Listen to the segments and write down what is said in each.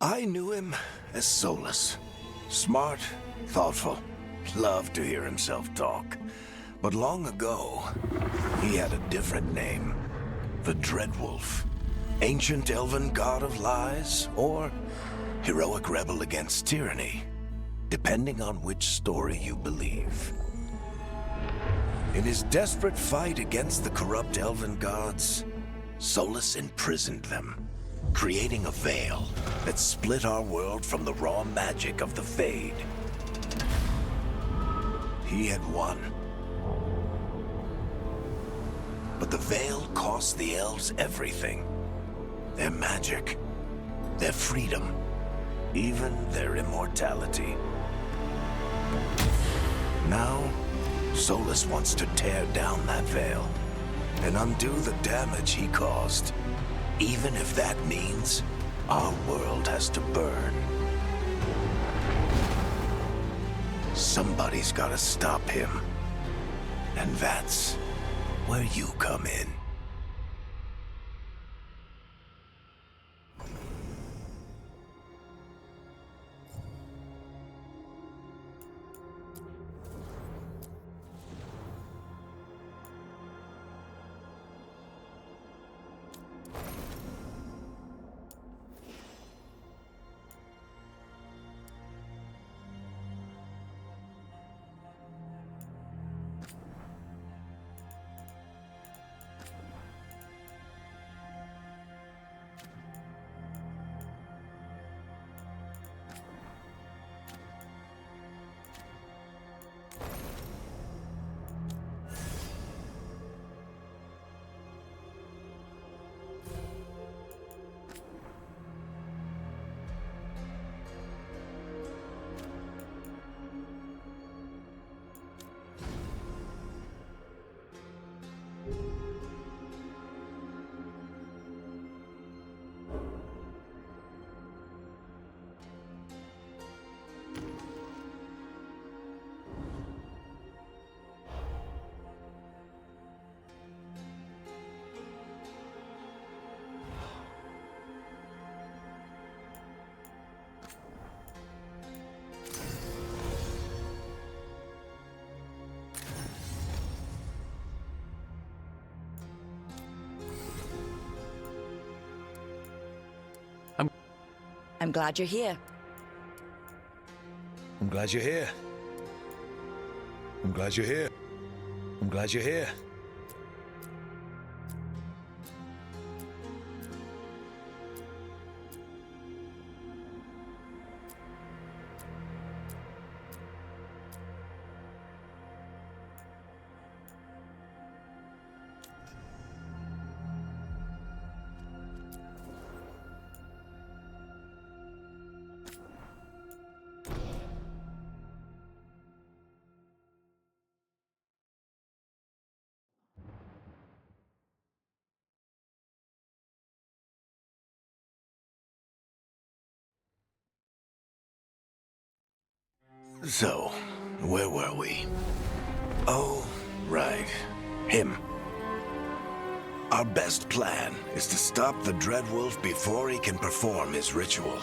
I knew him as Solus. Smart, thoughtful, loved to hear himself talk. But long ago, he had a different name. The Dreadwolf. Ancient elven god of lies, or heroic rebel against tyranny, depending on which story you believe. In his desperate fight against the corrupt elven gods, Solus imprisoned them, creating a veil that split our world from the raw magic of the Fade. He had won. But the veil cost the elves everything. Their magic, their freedom, even their immortality. Now, Solus wants to tear down that veil and undo the damage he caused, even if that means our world has to burn. Somebody's gotta stop him, and that's where you come in. I'm glad you're here. I'm glad you're here. I'm glad you're here. I'm glad you're here. So, where were we? Oh, right. Him. Our best plan is to stop the Dreadwolf before he can perform his ritual.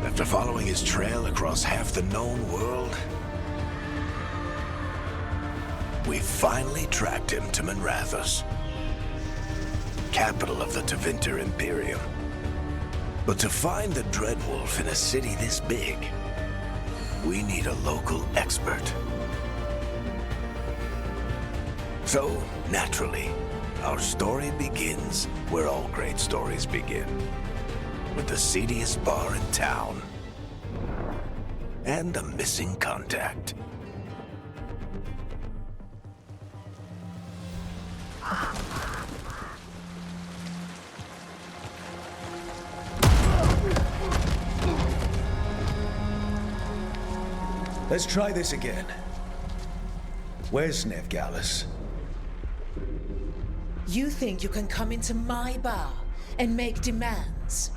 After following his trail across half the known world, we finally tracked him to Minrathous, capital of the Tevinter Imperium. But to find the Dreadwolf in a city this big, we need a local expert. So, naturally, our story begins where all great stories begin, with the seediest bar in town and a missing contact. Let's try this again. Where's Nevgalis? You think you can come into my bar and make demands?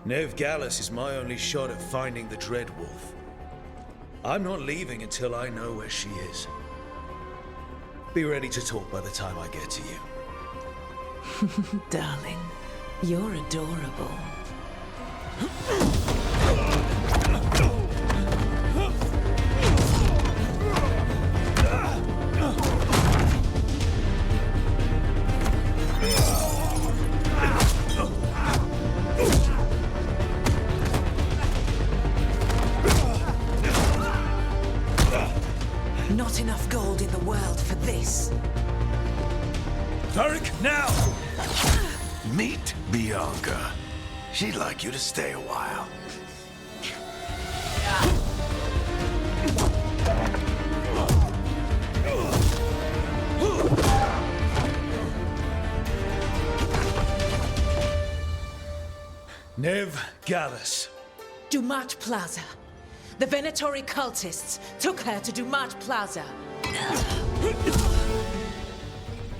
Nev Gallus is my only shot at finding the Dread Wolf. I'm not leaving until I know where she is. Be ready to talk by the time I get to you. Darling, you're adorable. Not enough gold in the world for this. Tarek, now! Meet Bianca. She'd like you to stay a while. Nev Gallus. Dumat Plaza. The Venatori cultists took her to Dumat Plaza.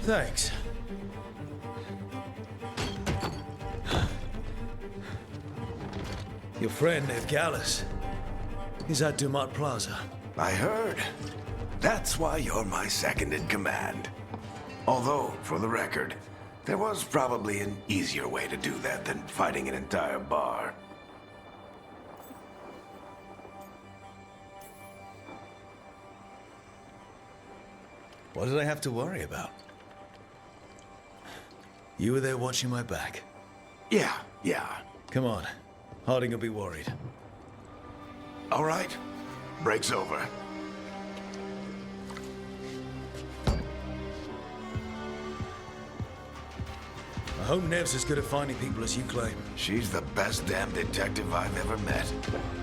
Thanks. Your friend, Nev Gallus, is at Dumat Plaza. I heard. That's why you're my second in command. Although, for the record, there was probably an easier way to do that than fighting an entire bar. What did I have to worry about? You were there watching my back. Yeah. Come on. Harding will be worried. All right. Break's over. I hope Nev's as good at finding people as you claim. She's the best damn detective I've ever met.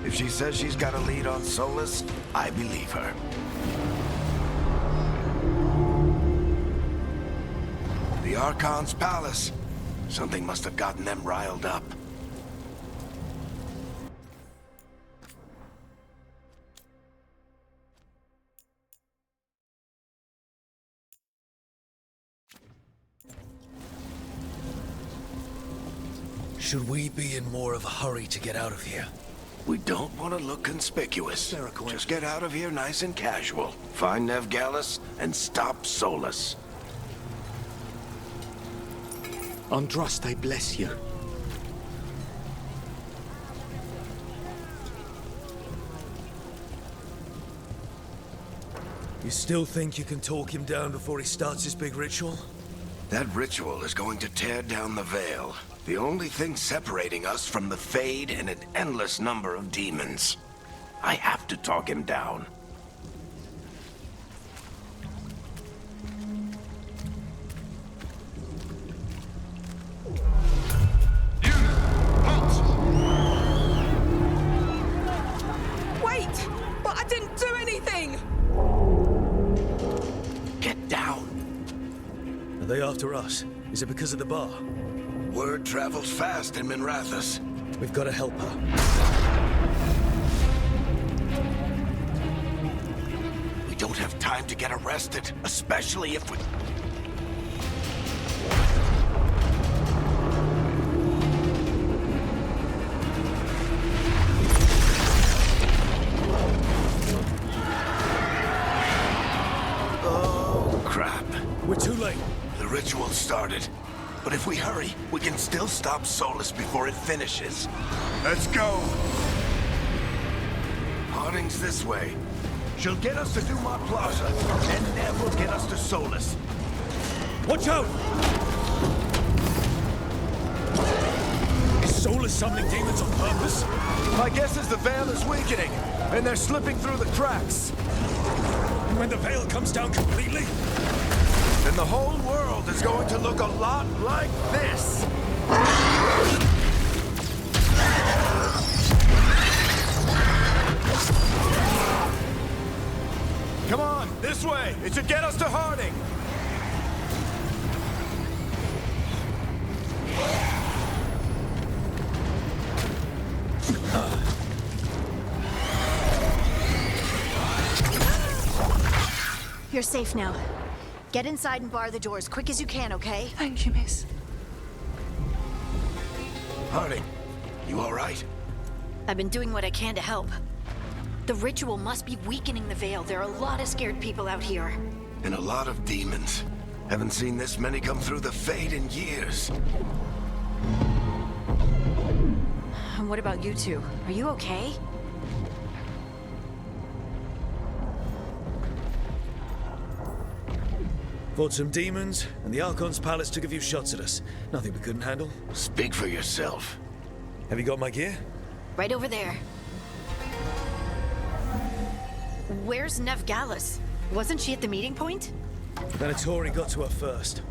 If she says she's got a lead on Solus, I believe her. The Archon's palace. Something must have gotten them riled up. Should we be in more of a hurry to get out of here? We don't want to look conspicuous. Just get out of here nice and casual. Find Nev Gallus and stop Solus. Andraste bless you. You still think you can talk him down before he starts his big ritual? That ritual is going to tear down the veil. The only thing separating us from the Fade and an endless number of demons. I have to talk him down. Wait! But I didn't do anything! Get down. Are they after us? Is it because of the bar? Word travels fast in Minrathous. We've got to help her. We don't have time to get arrested, especially if we... Oh, crap. We're too late. The ritual started. But if we hurry, we can still stop Solus before it finishes. Let's go! Harding's this way. She'll get us to Dumat Plaza, and Nev will get us to Solus. Watch out! Is Solus summoning demons on purpose? My guess is the veil is weakening, and they're slipping through the cracks. And when the veil comes down completely? Then the whole world is going to look a lot like this. Come on, this way. It should get us to Harding. You're safe now. Get inside and bar the doors quick as you can, okay? Thank you, miss. Harding, You all right? I've been doing what I can to help. The ritual must be weakening the Veil. There are a lot of scared people out here. And a lot of demons. Haven't seen this many come through the Fade in years. And what about you two? Are you okay? Fought some demons, and the Archon's palace took a few shots at us. Nothing we couldn't handle. Speak for yourself. Have you got my gear? Right over there. Where's Nev Gallus? Wasn't she at the meeting point? Venatori got to her first.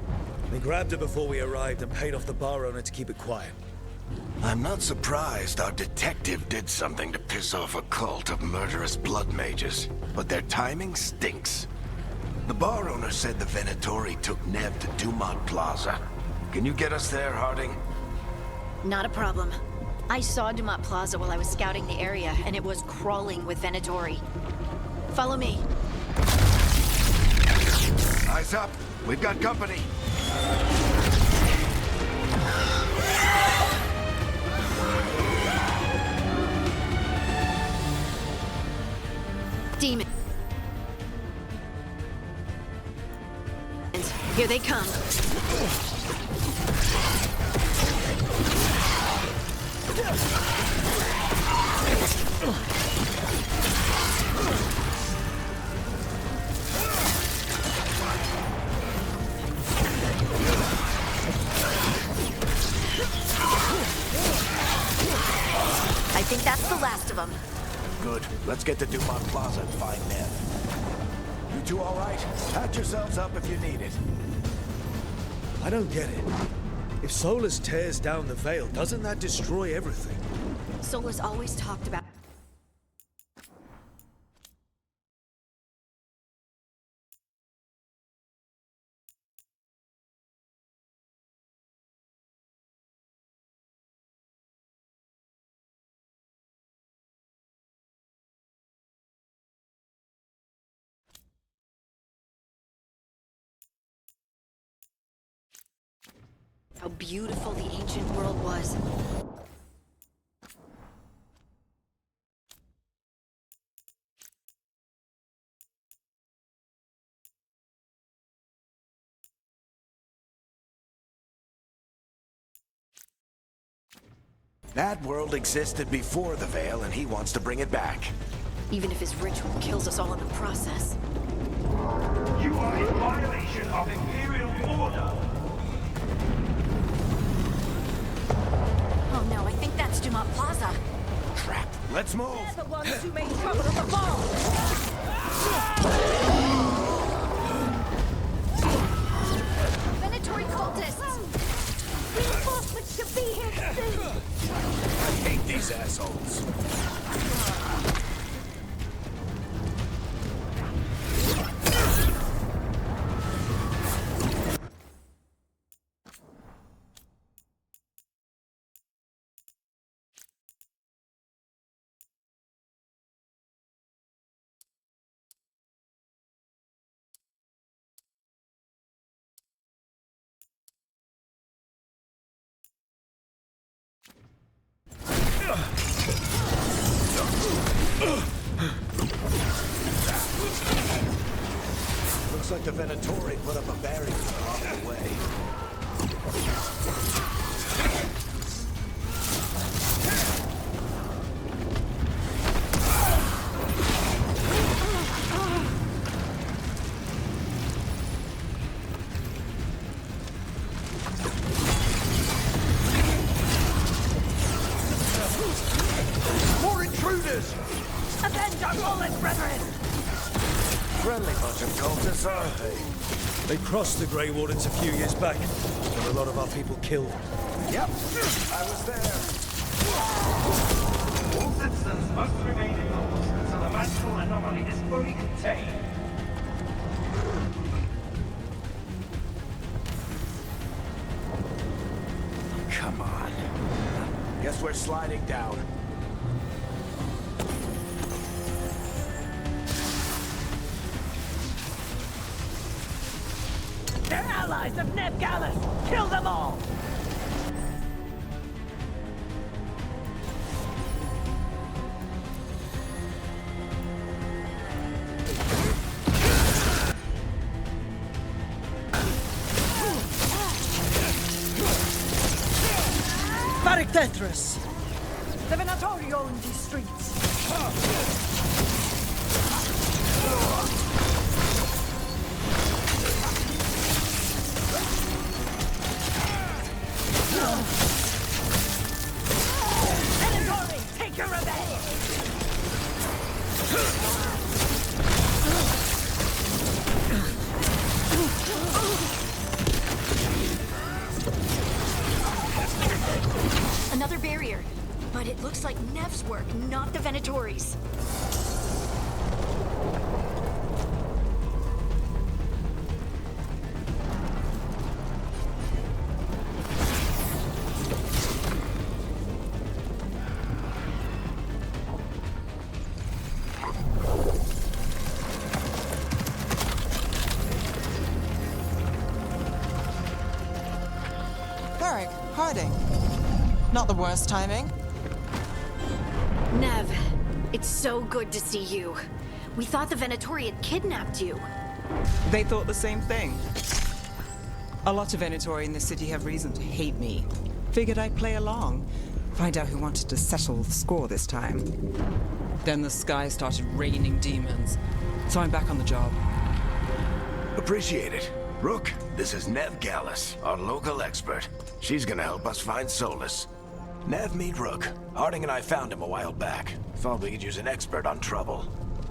They grabbed her before we arrived and paid off the bar owner to keep it quiet. I'm not surprised our detective did something to piss off a cult of murderous blood mages, but their timing stinks. The bar owner said the Venatori took Nev to Dumont Plaza. Can you get us there, Harding? Not a problem. I saw Dumont Plaza while I was scouting the area, and it was crawling with Venatori. Follow me. Eyes up! We've got company! Demons. Here they come. I think that's the last of them. Good. Let's get to Dumont Plaza and find Nev. You two all right? Patch yourselves up if you need it. I don't get it. If Solus tears down the Veil, doesn't that destroy everything? Solus always talked about... how beautiful the ancient world was. That world existed before the Veil, and he wants to bring it back. Even if his ritual kills us all in the process. You are in violation of Imperial order. Oh no, I think that's Dumont Plaza. Crap. Let's move! They're the ones who made trouble at the ball! Venatori cultists! Reinforcements should be here soon! I hate these assholes. Looks like the Venatori put up a barrier along the way. More intruders! Avenge our fallen brethren! Friendly bunch of cultists, aren't they? They crossed the Grey Wardens a few years back. Got a lot of our people killed. Yep, I was there. All citizens must remain indoors until the magical anomaly is fully contained. Come on. Guess we're sliding down. They're allies of Nev Gallus! Kill them all! Tetris! The Venatori own these streets. Venatori, take your revenge! Another barrier. But it looks like Nev's work, not the Venatori's. Varric, hiding. Not the worst timing. Nev, it's so good to see you. We thought the Venatori had kidnapped you. They thought the same thing. A lot of Venatori in this city have reason to hate me. Figured I'd play along. Find out who wanted to settle the score this time. Then the sky started raining demons. So I'm back on the job. Appreciate it. Rook, this is Nev Gallus, our local expert. She's gonna help us find Solus. Nev, meet Rook. Harding and I found him a while back. Thought we could use an expert on trouble.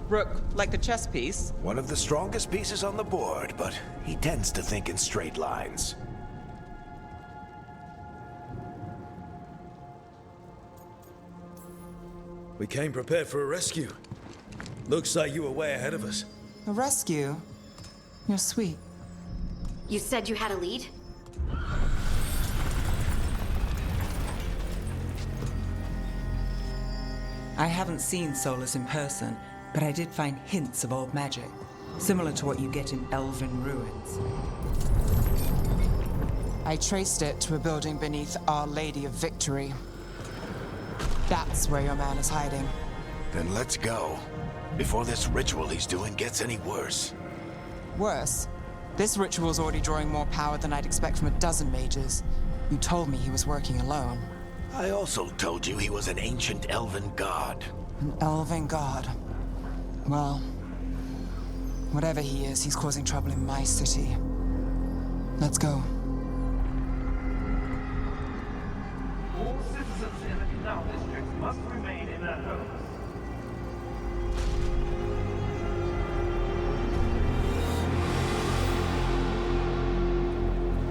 Rook, like the chess piece? One of the strongest pieces on the board, but he tends to think in straight lines. We came prepared for a rescue. Looks like you were way ahead of us. A rescue? You're sweet. You said you had a lead? I haven't seen Solus in person, but I did find hints of old magic, similar to what you get in elven ruins. I traced it to a building beneath Our Lady of Victory. That's where your man is hiding. Then let's go. Before this ritual he's doing gets any worse. Worse, this ritual's already drawing more power than I'd expect from a dozen mages. You told me he was working alone. I also told you he was an ancient elven god. An elven god. Well, whatever he is, he's causing trouble in my city. Let's go. All citizens in the canal district must remain in their homes.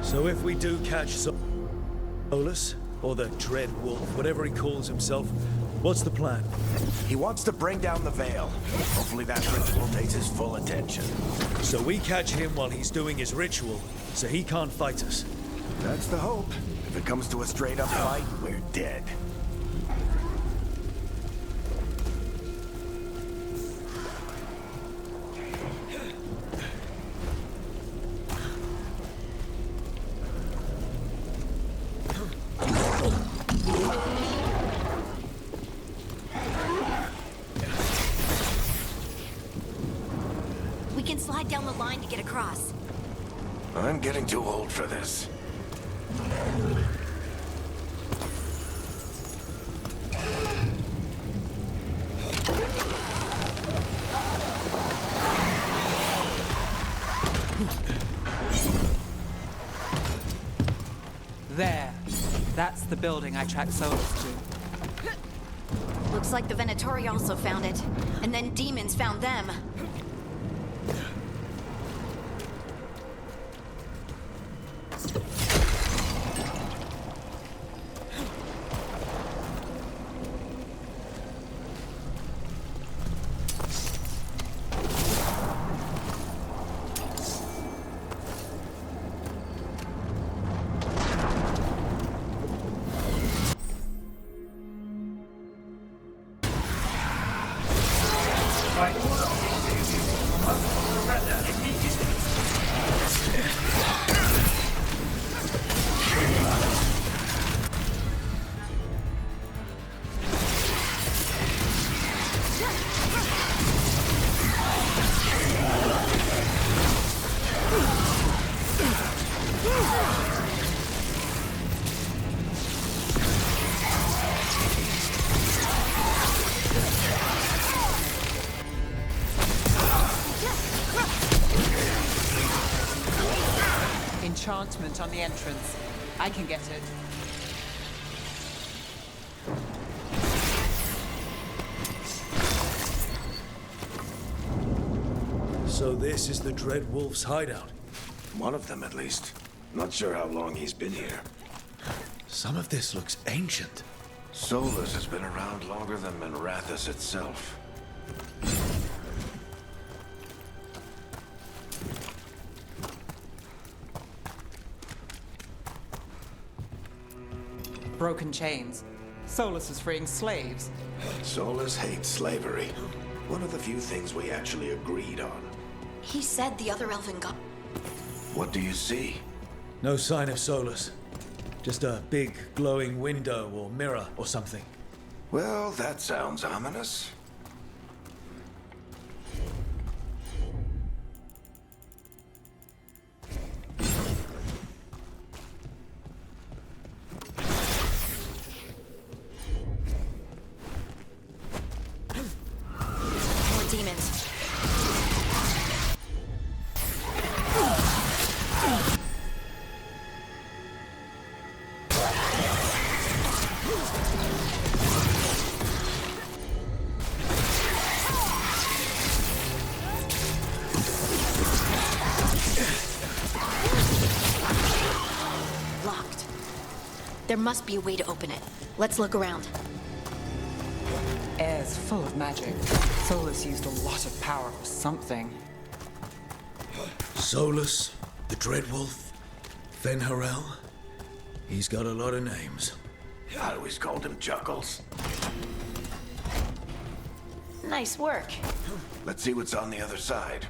So if we do catch Solus, or the Dread Wolf, whatever he calls himself, what's the plan? He wants to bring down the Veil. Hopefully that ritual takes his full attention. So we catch him while he's doing his ritual, so he can't fight us. That's the hope. If it comes to a straight-up fight, we're dead. We can slide down the line to get across. I'm getting too old for this. There. That's the building I tracked Solus to. Looks like the Venatori also found it. And then demons found them. By order of the must surrender immediately. enchantment on the entrance. I can get it. So this is the Dread Wolf's hideout. One of them, at least. Not sure how long he's been here. Some of this looks ancient. Solus has been around longer than Minrathous itself. Broken chains. Solus is freeing slaves. Solus hates slavery. One of the few things we actually agreed on. He said the other elven god. What do you see? No sign of Solus. Just a big glowing window or mirror or something. Well, that sounds ominous. More demons. Locked. There must be a way to open it. Let's look around. Air's full of magic. Solus used a lot of power for something. Solus, the Dread Wolf, Fen'Harel. He's got a lot of names. I always called him Chuckles. Nice work. Let's see what's on the other side.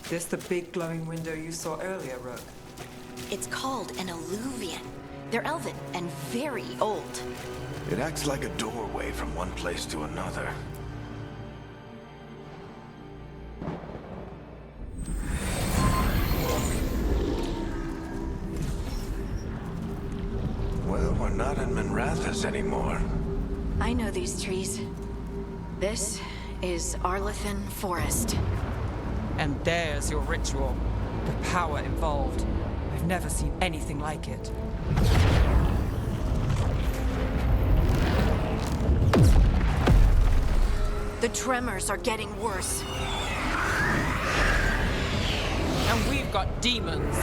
This the big glowing window you saw earlier, Rook? It's called an alluvian. They're elven and very old. It acts like a doorway from one place to another. Well, we're not in Minrathous anymore. I know these trees. This is Arlethan Forest. And there's your ritual. The power involved. I've never seen anything like it. The tremors are getting worse. And we've got demons.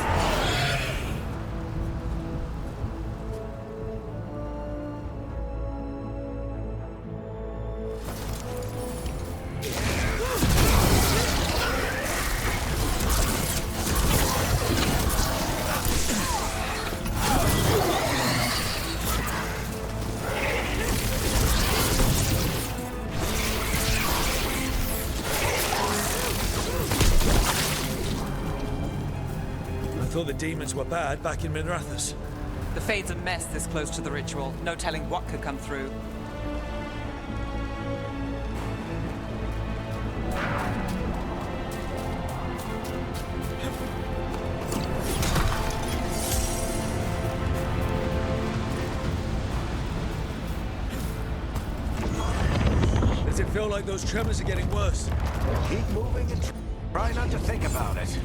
I thought the demons were bad back in Minrathous. The Fade's a mess this close to the ritual. No telling what could come through. Does it feel like those tremors are getting worse? Keep moving and try not to think about it.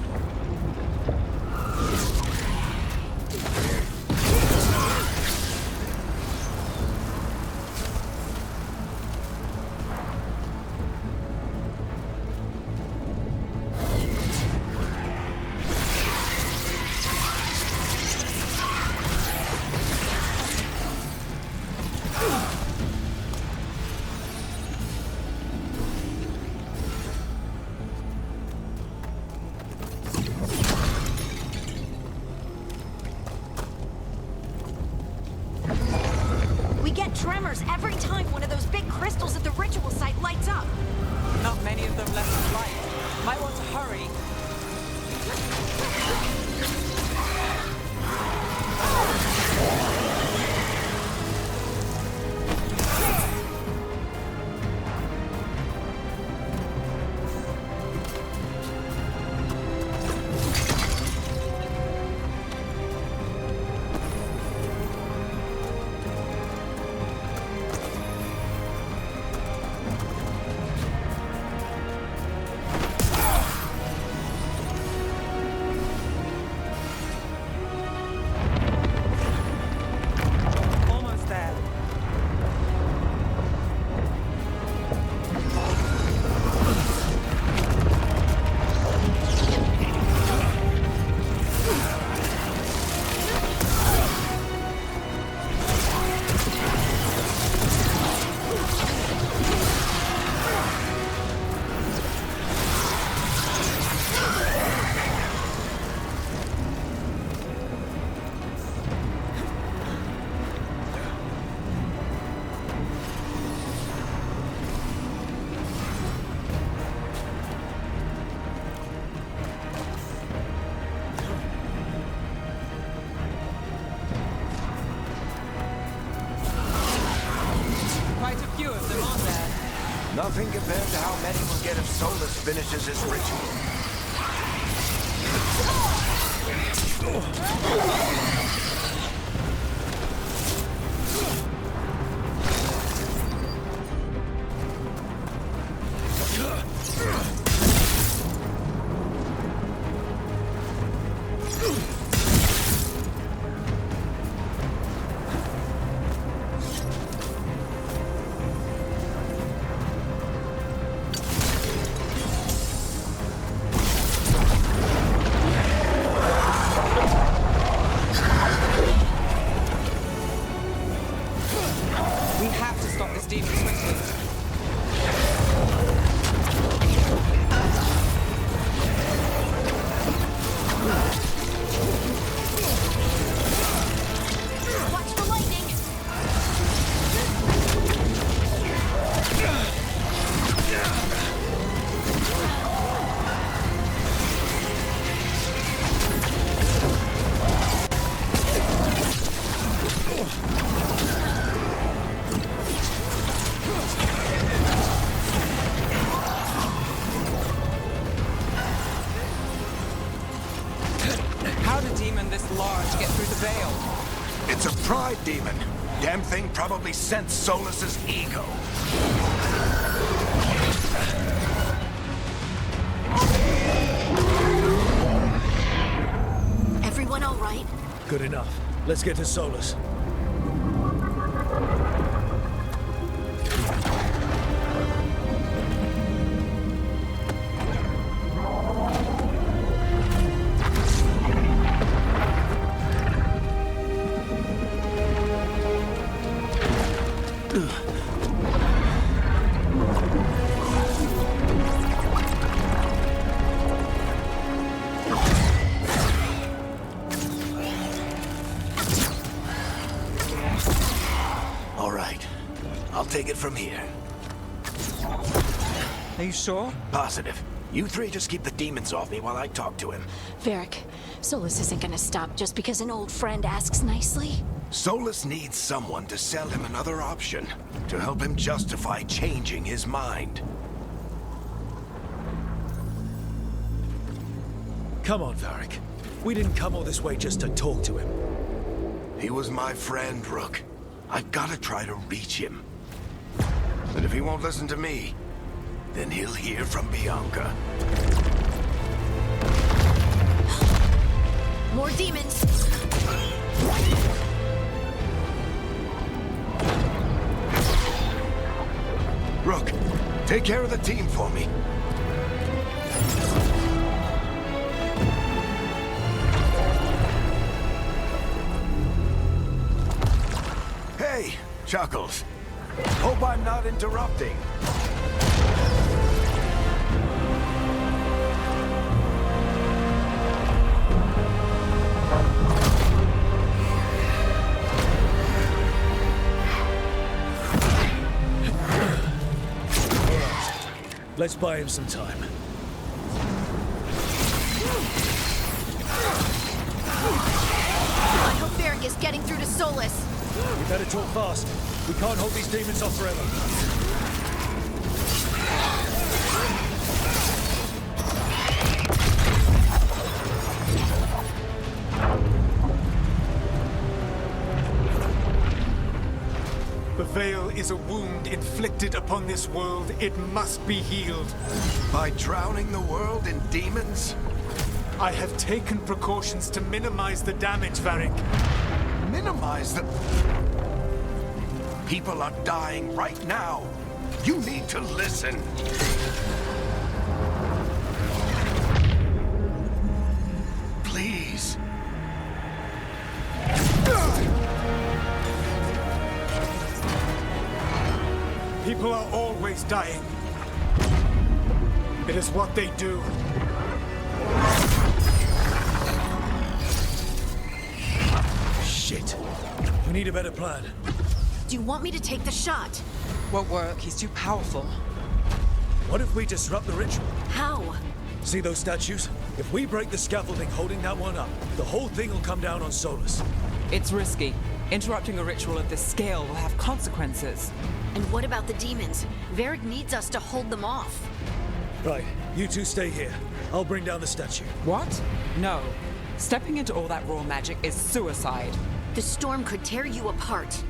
Nothing compared to how many we'll get if Solus finishes his ritual. We have to stop this demon quickly. Watch the lightning! How did a demon this large get through the veil? It's a pride demon. Damn thing probably sensed Solus's ego. Everyone all right? Good enough. Let's get to Solus. All right. I'll take it from here. Are you sure? Positive. You three just keep the demons off me while I talk to him. Varric, Solus isn't gonna stop just because an old friend asks nicely. Solus needs someone to sell him another option, to help him justify changing his mind. Come on, Varric. We didn't come all this way just to talk to him. He was my friend, Rook. I've gotta try to reach him. And if he won't listen to me, then he'll hear from Bianca. More demons! Rook, take care of the team for me. Hey, Chuckles. Hope I'm not interrupting. Let's buy him some time. I hope Varric is getting through to Solus. We better talk fast. We can't hold these demons off forever. The veil is a wound inflicted upon this world. It must be healed. By drowning the world in demons? I have taken precautions to minimize the damage, Varric. Minimize the... People are dying right now. You need to listen. Please. People are always dying. It is what they do. Shit. We need a better plan. Do you want me to take the shot? Won't work. He's too powerful. What if we disrupt the ritual? How? See those statues? If we break the scaffolding holding that one up, the whole thing will come down on Solus. It's risky. Interrupting a ritual of this scale will have consequences. And what about the demons? Varric needs us to hold them off. Right, you two stay here. I'll bring down the statue. What? No. Stepping into all that raw magic is suicide. The storm could tear you apart.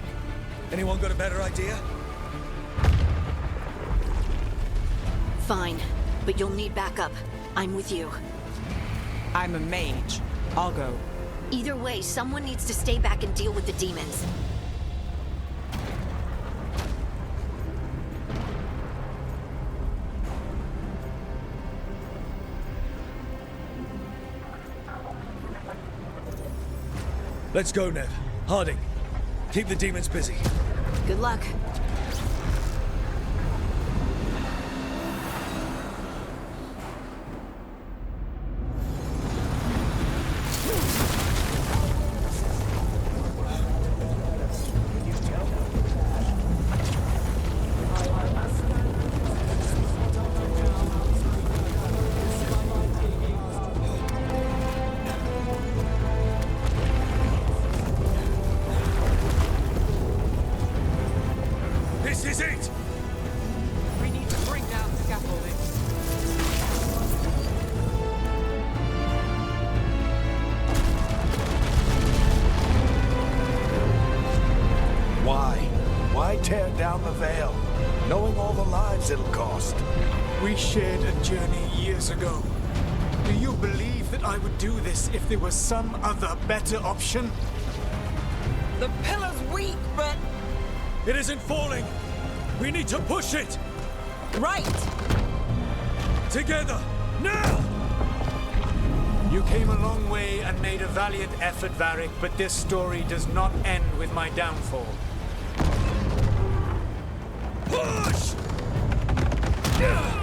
Anyone got a better idea? Fine, but you'll need backup. I'm with you. I'm a mage. I'll go. Either way, someone needs to stay back and deal with the demons. Let's go, Nev. Harding, keep the demons busy. Good luck. This is it! We need to bring down scaffolding. Why? Why tear down the Veil, knowing all the lives it'll cost? We shared a journey years ago. Do you believe that I would do this if there was some other better option? The pillar's weak, but... It isn't falling! We need to push it! Right! Together! Now! You came a long way and made a valiant effort, Varric, but this story does not end with my downfall. Push! Let's go!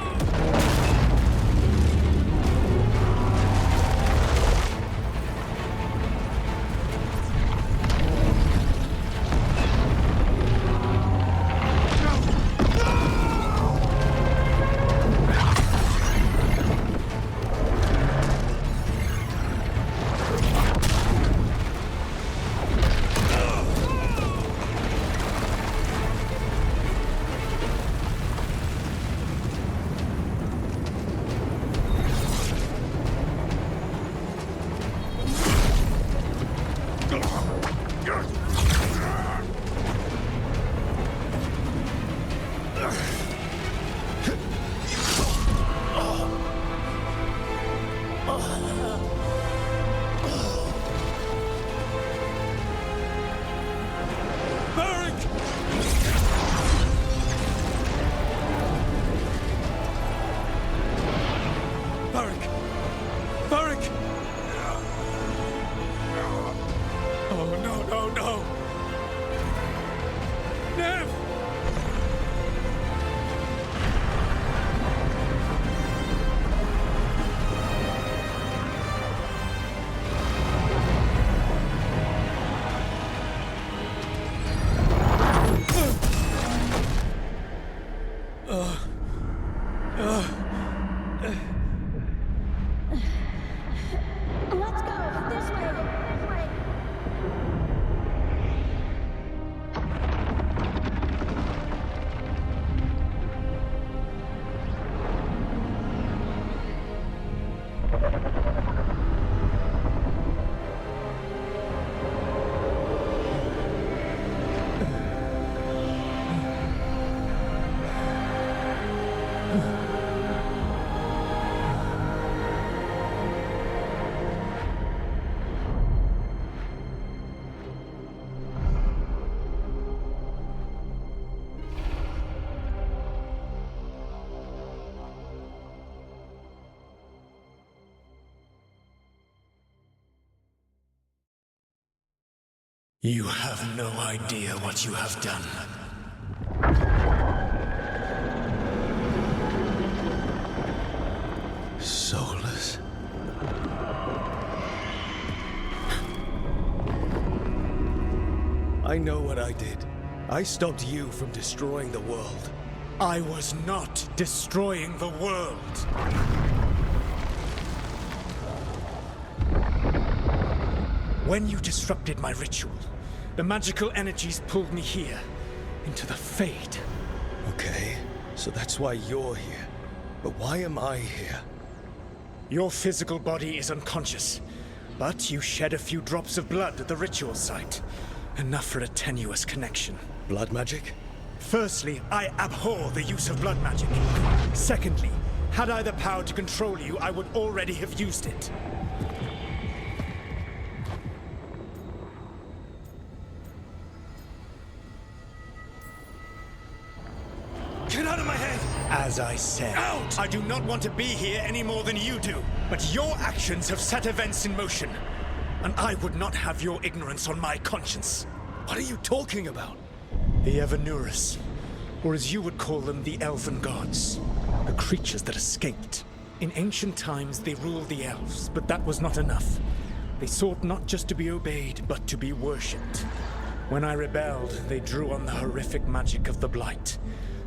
This way! You have no idea what you have done. Soulless. I know what I did. I stopped you from destroying the world. I was not destroying the world. When you disrupted my ritual The magical energies pulled me here, into the Fade. Okay, so that's why you're here. But why am I here? Your physical body is unconscious, but you shed a few drops of blood at the ritual site. Enough for a tenuous connection. Blood magic? Firstly, I abhor the use of blood magic. Secondly, had I the power to control you, I would already have used it. Get out of my head! As I said, Out! I do not want to be here any more than you do. But your actions have set events in motion. And I would not have your ignorance on my conscience. What are you talking about? The Evanurus, or as you would call them, the Elven Gods. The creatures that escaped. In ancient times, they ruled the elves, but that was not enough. They sought not just to be obeyed, but to be worshipped. When I rebelled, they drew on the horrific magic of the Blight,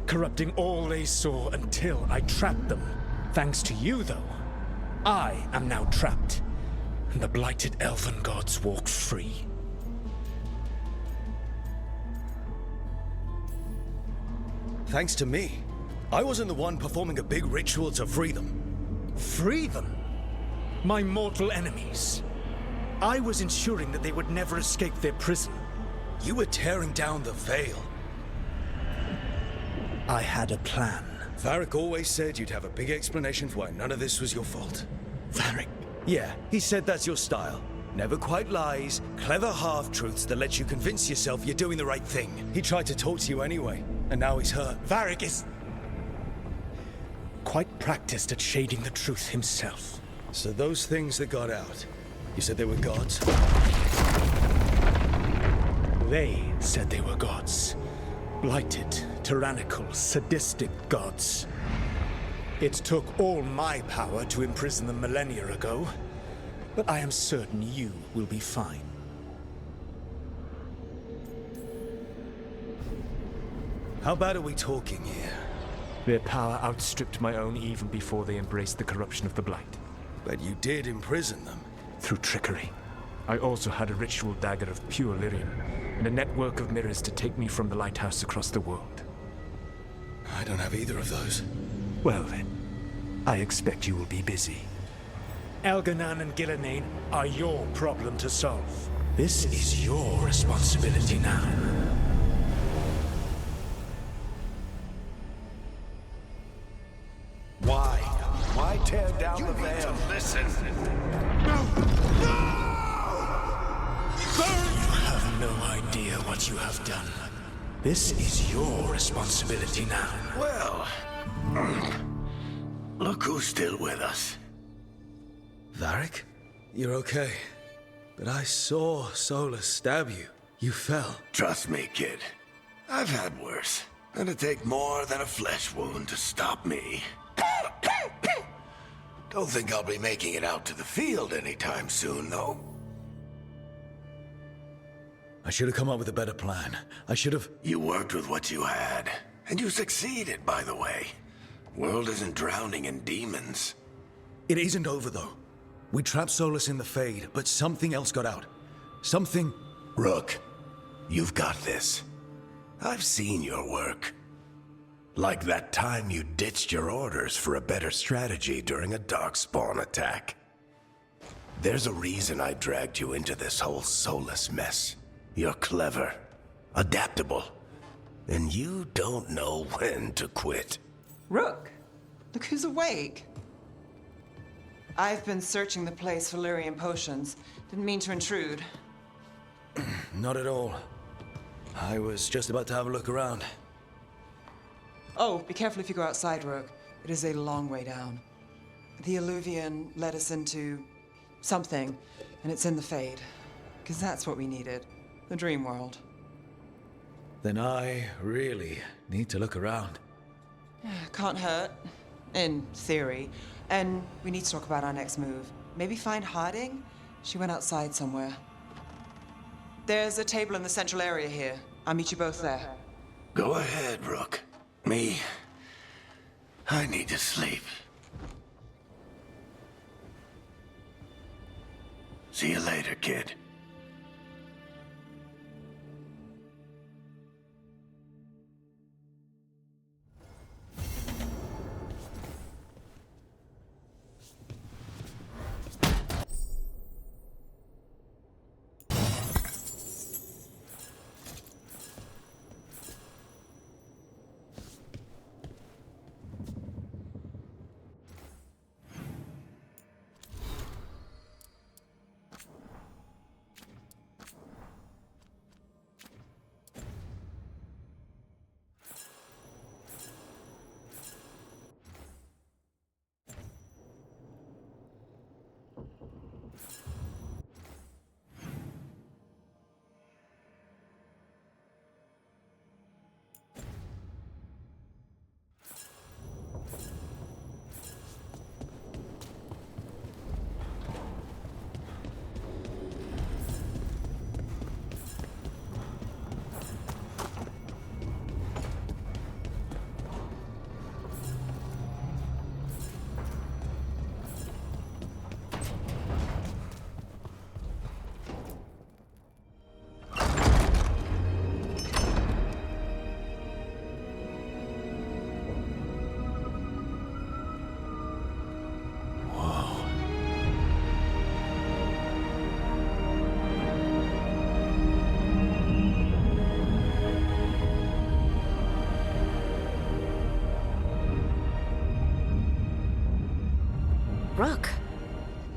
corrupting all they saw until I trapped them. Thanks to you, though, I am now trapped, and the blighted Elven Gods walk free. Thanks to me. I wasn't the one performing a big ritual to free them. Free them? My mortal enemies. I was ensuring that they would never escape their prison. You were tearing down the veil. I had a plan. Varric always said you'd have a big explanation for why none of this was your fault. Varric? Yeah, he said that's your style. Never quite lies, clever half-truths that let you convince yourself you're doing the right thing. He tried to talk to you anyway, and now he's hurt. Varric is quite practiced at shading the truth himself. So those things that got out, you said they were gods? They said they were gods. Blighted, tyrannical, sadistic gods. It took all my power to imprison them millennia ago, but I am certain you will be fine. How bad are we talking here? Their power outstripped my own even before they embraced the corruption of the Blight. But you did imprison them. Through trickery. I also had a ritual dagger of pure lyrium, and a network of mirrors to take me from the lighthouse across the world. I don't have either of those. Well then, I expect you will be busy. Elganan and Gillenane are your problem to solve. This is your responsibility now. Why? Why tear down the veil? Listen. You have no idea what you have done. This is your responsibility now. Well, look who's still with us. Varric? You're okay. But I saw Solus stab you. You fell. Trust me, kid. I've had worse. It'd take more than a flesh wound to stop me. Don't think I'll be making it out to the field anytime soon, though. I should have come up with a better plan. I should have... You worked with what you had. And you succeeded, by the way. World isn't drowning in demons. It isn't over, though. We trapped Solus in the Fade, but something else got out. Something... Rook, you've got this. I've seen your work. Like that time you ditched your orders for a better strategy during a darkspawn attack. There's a reason I dragged you into this whole Solus mess. You're clever, adaptable, and you don't know when to quit. Rook, look who's awake. I've been searching the place for lyrium potions. Didn't mean to intrude. Not at all. I was just about to have a look around. Oh, be careful if you go outside, Rook. It is a long way down. The Alluvian led us into something, and it's in the Fade. Because that's what we needed. The dream world. Then I really need to look around. Can't hurt. In theory. And we need to talk about our next move. Maybe find Harding? She went outside somewhere. There's a table in the central area here. I'll meet you both there. Go ahead, Rook. Me, I need to sleep. See you later, kid. Rook,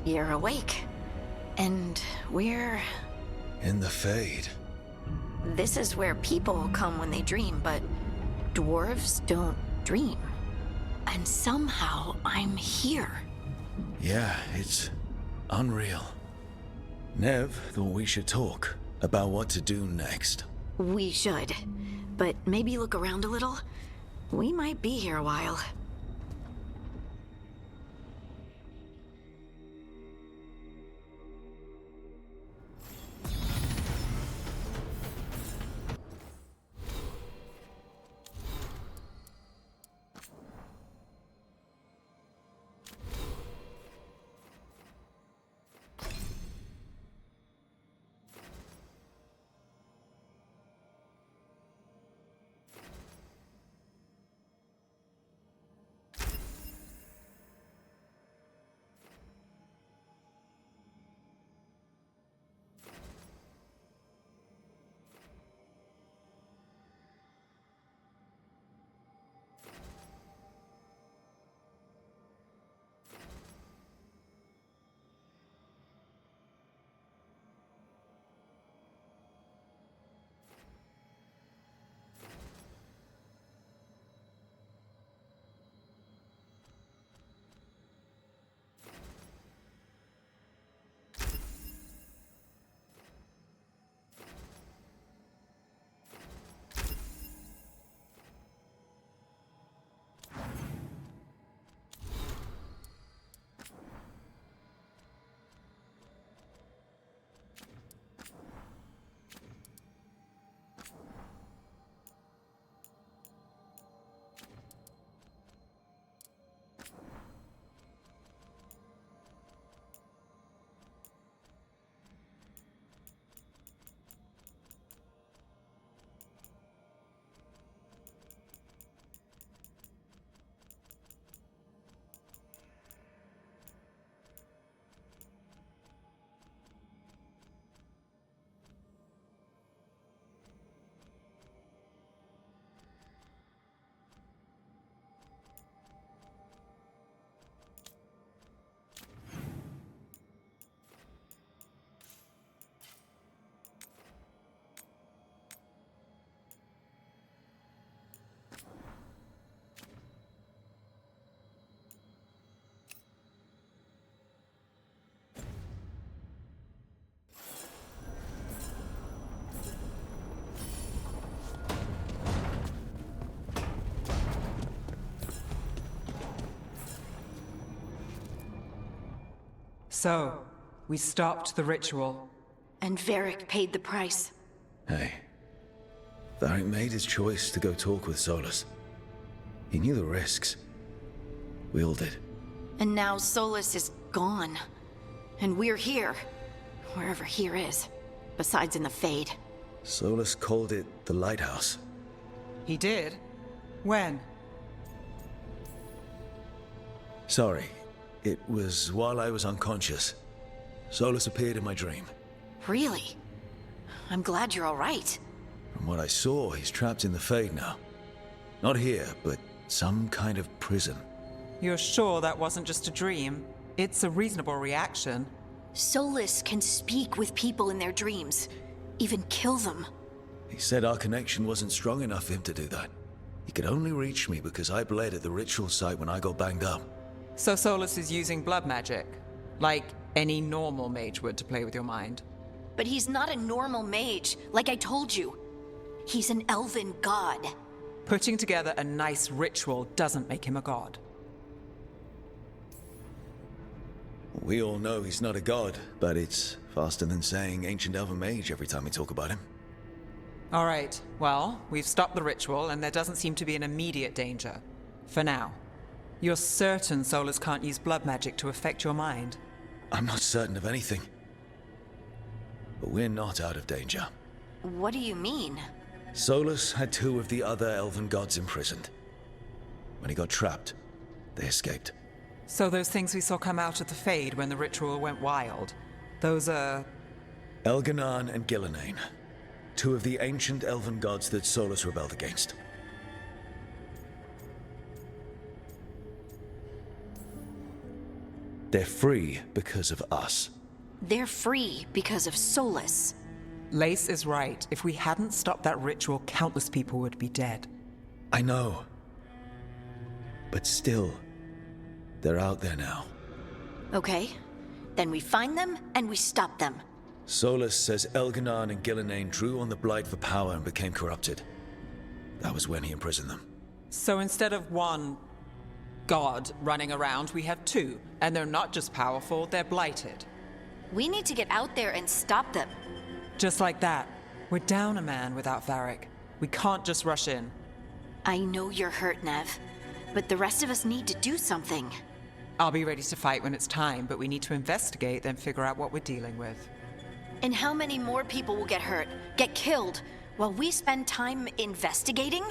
you're awake. And we're... In the Fade. This is where people come when they dream, but dwarves don't dream. And somehow I'm here. Yeah, it's unreal. Nev thought we should talk about what to do next. We should. But maybe look around a little. We might be here a while. So, we stopped the ritual. And Varric paid the price. Hey. Varric made his choice to go talk with Solus. He knew the risks. We all did. And now Solus is gone. And we're here. Wherever here is. Besides in the Fade. Solus called it the Lighthouse. He did? When? Sorry. It was while I was unconscious. Solus appeared in my dream. Really? I'm glad you're all right. From what I saw, he's trapped in the Fade now. Not here, but some kind of prison. You're sure that wasn't just a dream? It's a reasonable reaction. Solus can speak with people in their dreams. Even kill them. He said our connection wasn't strong enough for him to do that. He could only reach me because I bled at the ritual site when I got banged up. So Solus is using blood magic, like any normal mage would to play with your mind. But he's not a normal mage, like I told you. He's an elven god. Putting together a nice ritual doesn't make him a god. We all know he's not a god, but it's faster than saying ancient elven mage every time we talk about him. All right, well, we've stopped the ritual and there doesn't seem to be an immediate danger. For now. You're certain Solus can't use blood magic to affect your mind? I'm not certain of anything. But we're not out of danger. What do you mean? Solus had 2 of the other elven gods imprisoned. When he got trapped, they escaped. So those things we saw come out of the Fade when the ritual went wild, those are... Elganan and Gillenane. 2 of the ancient elven gods that Solus rebelled against. They're free because of us. They're free because of Solus. Lace is right. If we hadn't stopped that ritual, countless people would be dead. I know. But still, they're out there now. Okay, then we find them and we stop them. Solus says Elganon and Gillenane drew on the Blight for power and became corrupted. That was when he imprisoned them. So instead of one god running around, we have two. And they're not just powerful, they're blighted. We need to get out there and stop them. Just like that. We're down a man without Varric. We can't just rush in. I know you're hurt, Nev, but the rest of us need to do something. I'll be ready to fight when it's time, but we need to investigate, then figure out what we're dealing with. And how many more people will get hurt, get killed, while we spend time investigating?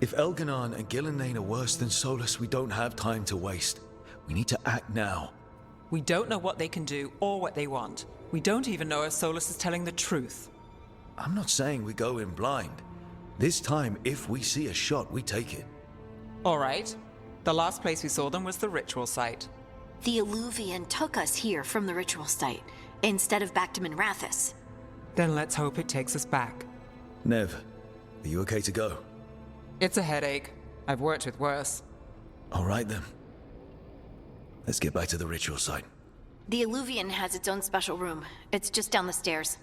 If Elganon and Gillenane are worse than Solus, we don't have time to waste. We need to act now. We don't know what they can do or what they want. We don't even know if Solus is telling the truth. I'm not saying we go in blind. This time, if we see a shot, we take it. All right. The last place we saw them was the ritual site. The Illuvian took us here from the ritual site, instead of back to Minrathous. Then let's hope it takes us back. Nev, are you okay to go? It's a headache. I've worked with worse. All right then. Let's get back to the ritual site. The Illuvian has its own special room. It's just down the stairs.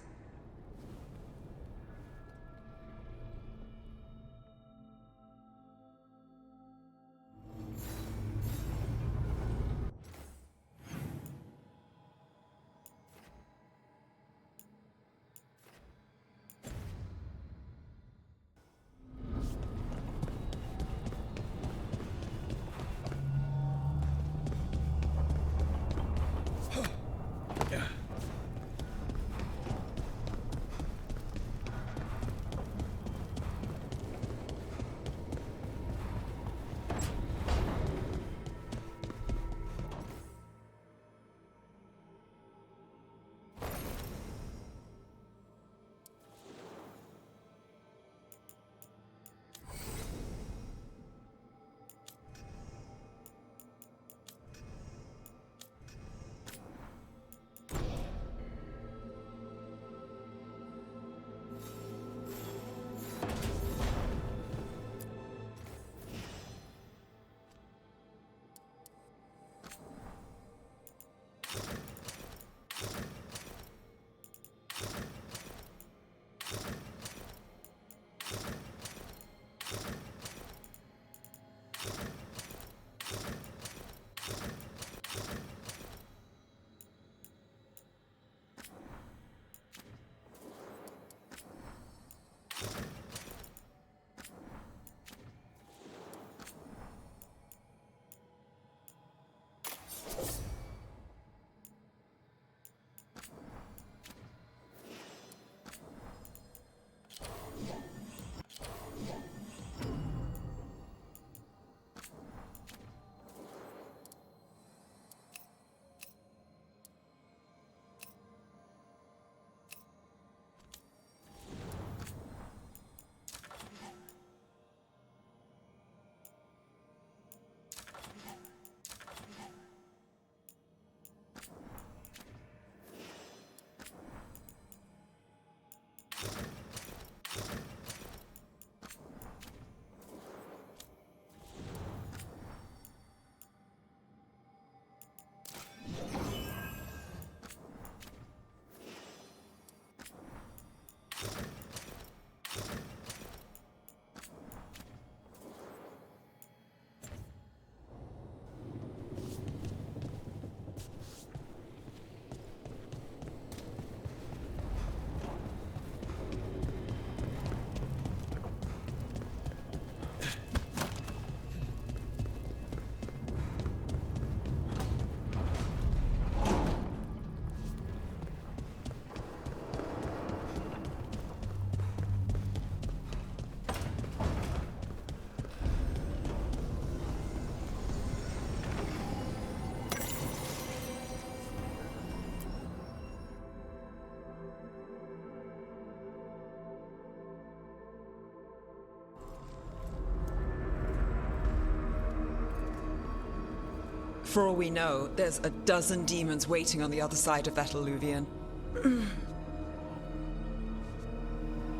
For all we know, there's a dozen demons waiting on the other side of that alluvion.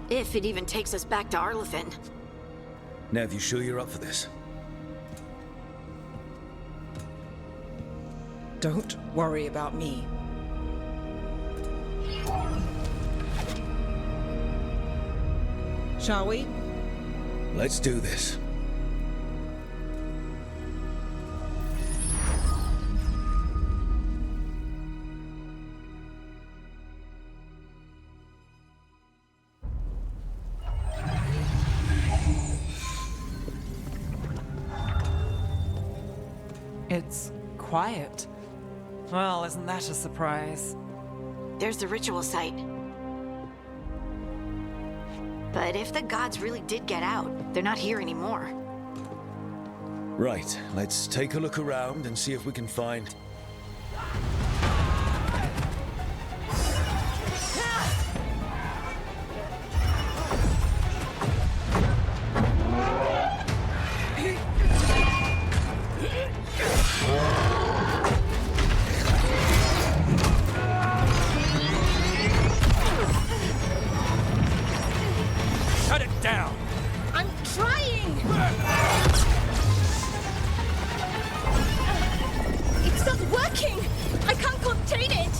If it even takes us back to Arlethan. Nev, you sure you're up for this? Don't worry about me. Shall we? Let's do this. It's quiet. Well, isn't that a surprise? There's the ritual site. But if the gods really did get out, they're not here anymore. Right, let's take a look around and see if we can find... Shut it down! I'm trying! It's not working! I can't contain it!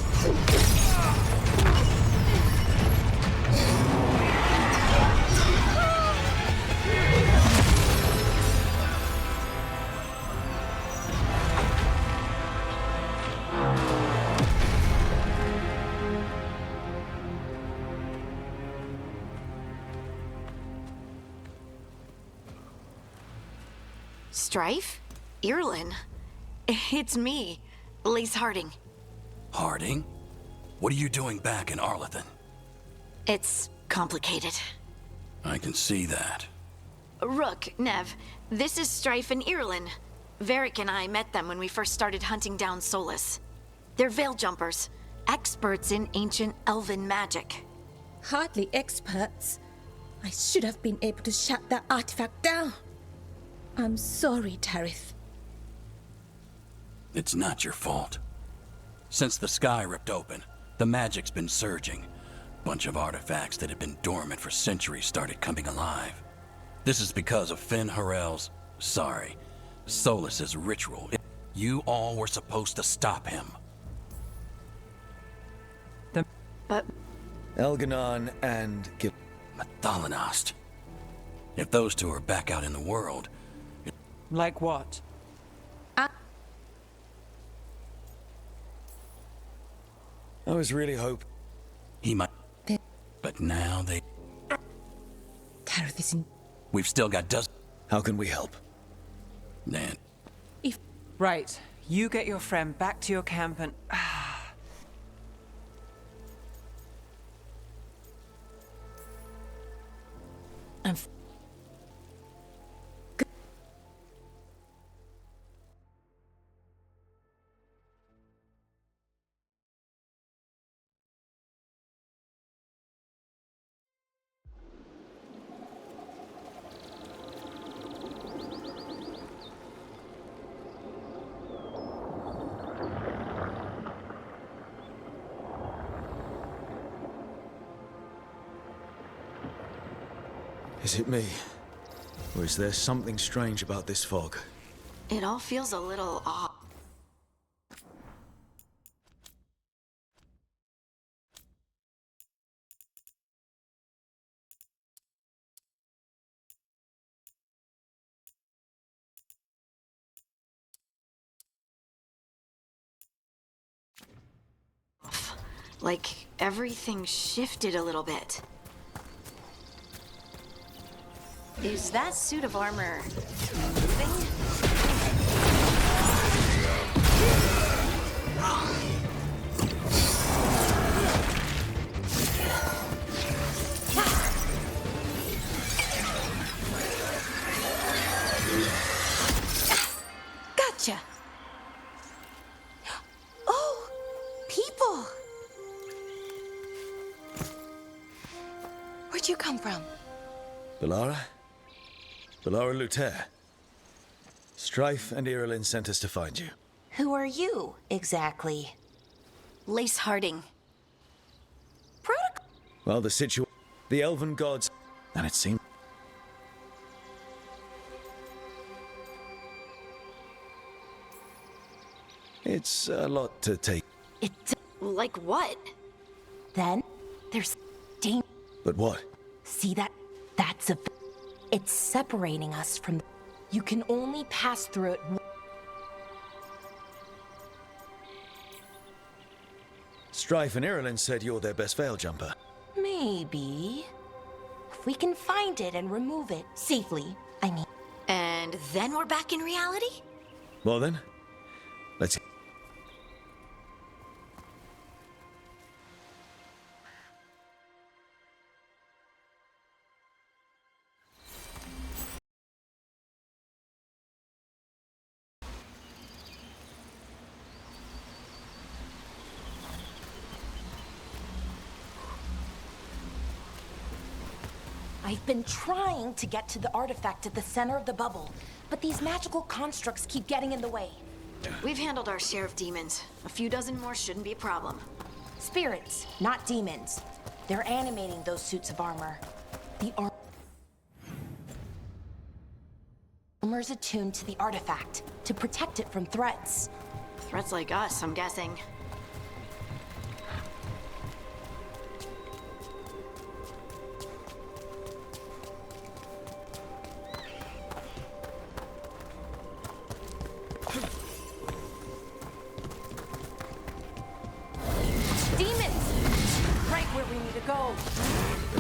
Strife? Irlin? It's me, Lise Harding. Harding? What are you doing back in Arlethan? It's complicated. I can see that. Rook, Nev, this is Strife and Irlin. Varric and I met them when we first started hunting down Solus. They're veil jumpers, experts in ancient elven magic. Hardly experts. I should have been able to shut that artifact down. I'm sorry, Tarith. It's not your fault. Since the sky ripped open, the magic's been surging. Bunch of artifacts that had been dormant for centuries started coming alive. This is because of Finn Harel's, Solus's ritual. You all were supposed to stop him. But Elganon and Mathalanost. If those two are back out in the world... Like what? I was really hoping... He might... But now they... Tarith is in... We've still got dozens... How can we help? Nan. Right. You get your friend back to your camp and... and... Is it me? Or is there something strange about this fog? it all feels a little off. Like everything shifted a little bit. Is that suit of armor moving? Gotcha! Oh! People! Where'd you come from? Bellara? Bellara Luther. Strife and Irelin sent us to find you. Who are you, exactly? Lace Harding. Well, the elven gods, and it seemed... It's a lot to take. Like what? Then, there's danger. But what? See that? That's a... It's separating us from... You can only pass through it... Strife and Irulan said you're their best veil jumper. Maybe. If we can find it and remove it safely, I mean... And then we're back in reality? Well then, let's... I've been trying to get to the artifact at the center of the bubble, but these magical constructs keep getting in the way. We've handled our share of demons. A few dozen more shouldn't be a problem. Spirits, not demons. They're animating those suits of armor. The armor's attuned to the artifact to protect it from threats. Threats like us, I'm guessing.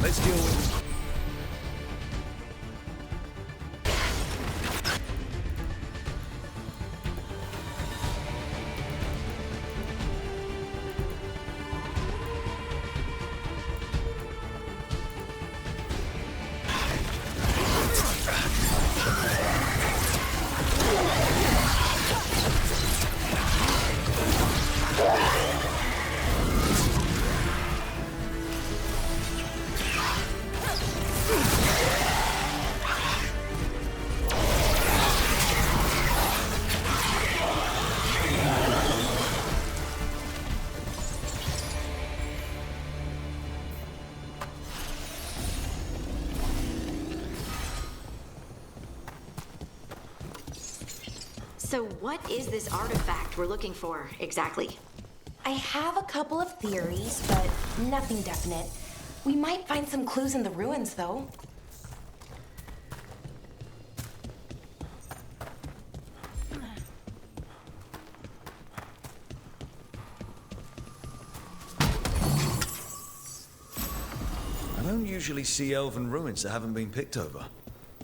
Let's deal with... So what is this artifact we're looking for, exactly? I have a couple of theories, but nothing definite. We might find some clues in the ruins, though. I don't usually see elven ruins that haven't been picked over.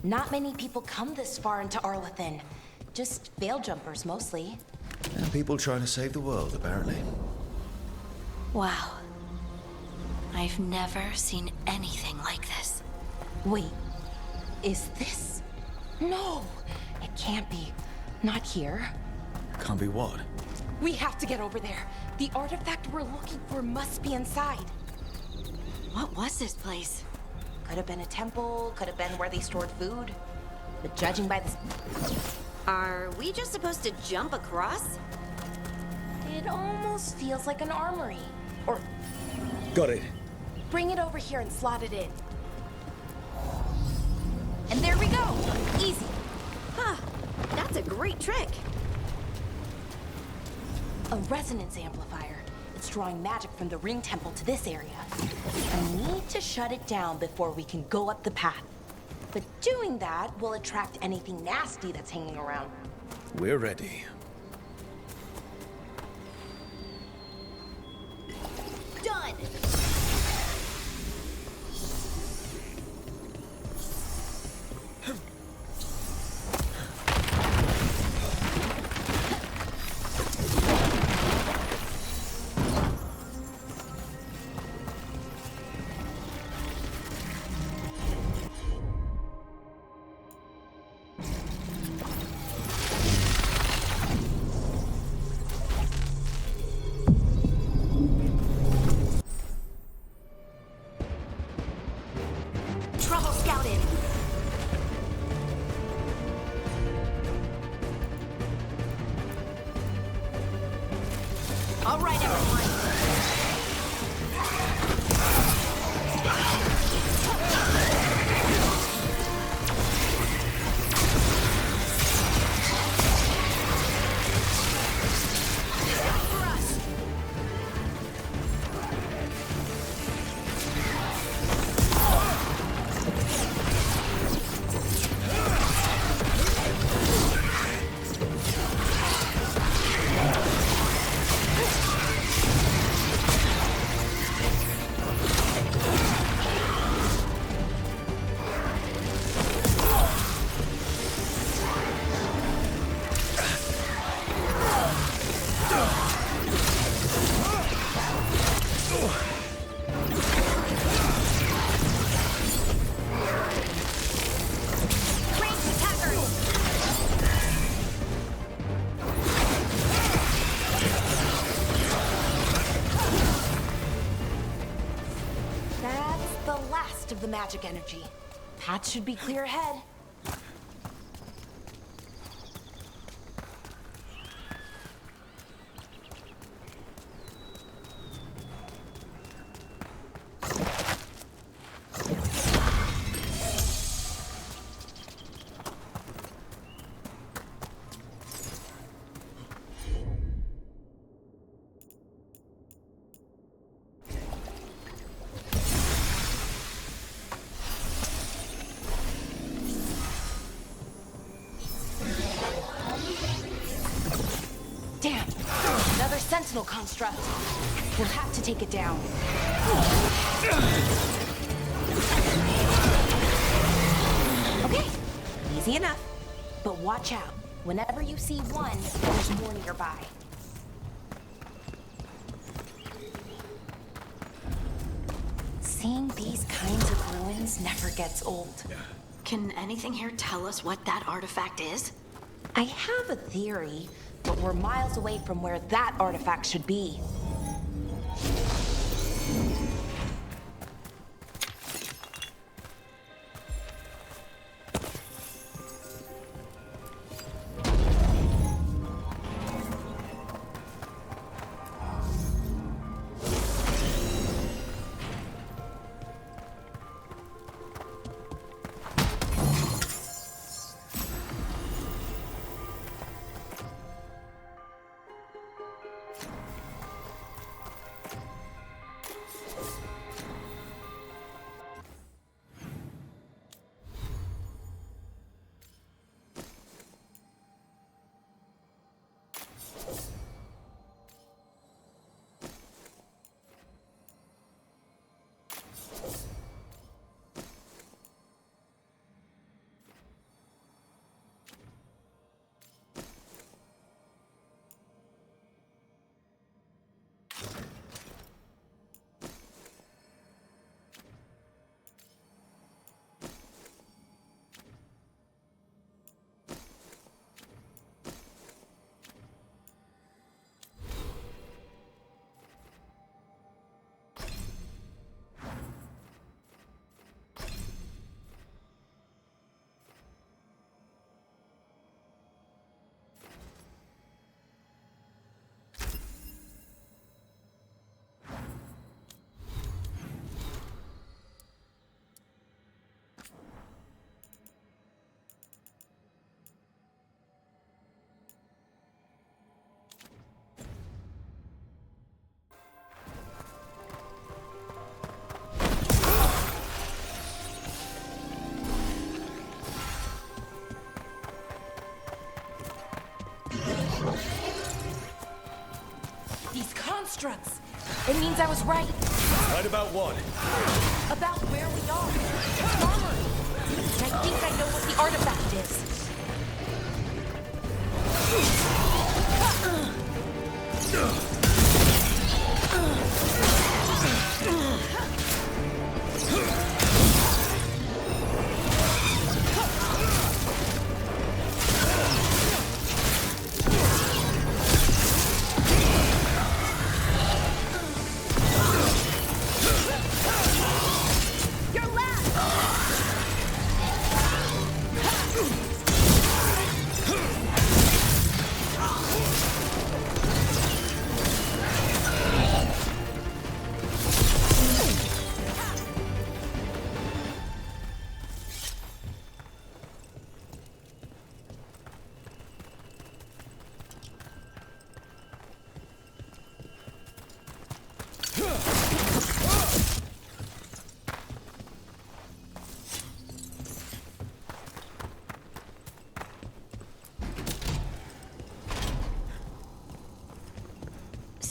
Not many people come this far into Arlathan. Just veil jumpers, mostly. And people trying to save the world, apparently. Wow. I've never seen anything like this. Wait, is this? No, it can't be. Not here. Can't be what? We have to get over there. The artifact we're looking for must be inside. What was this place? Could have been a temple, could have been where they stored food. But judging by this... Are we just supposed to jump across? It almost feels like an armory. Or... Got it. Bring it over here and slot it in. And there we go! Easy. Huh. That's a great trick. A resonance amplifier. It's drawing magic from the ring temple to this area. I need to shut it down before we can go up the path. But doing that will attract anything nasty that's hanging around. We're ready. Done! All right, everyone. Of the magic energy. Path should be clear ahead. Damn! Another sentinel construct. We'll have to take it down. Okay, easy enough. But watch out. Whenever you see one, there's more nearby. Seeing these kinds of ruins never gets old. Can anything here tell us what that artifact is? I have a theory, but we're miles away from where that artifact should be. Constructs. It means I was right. Right about what? About where we are. Armory. And I think I know what the artifact is.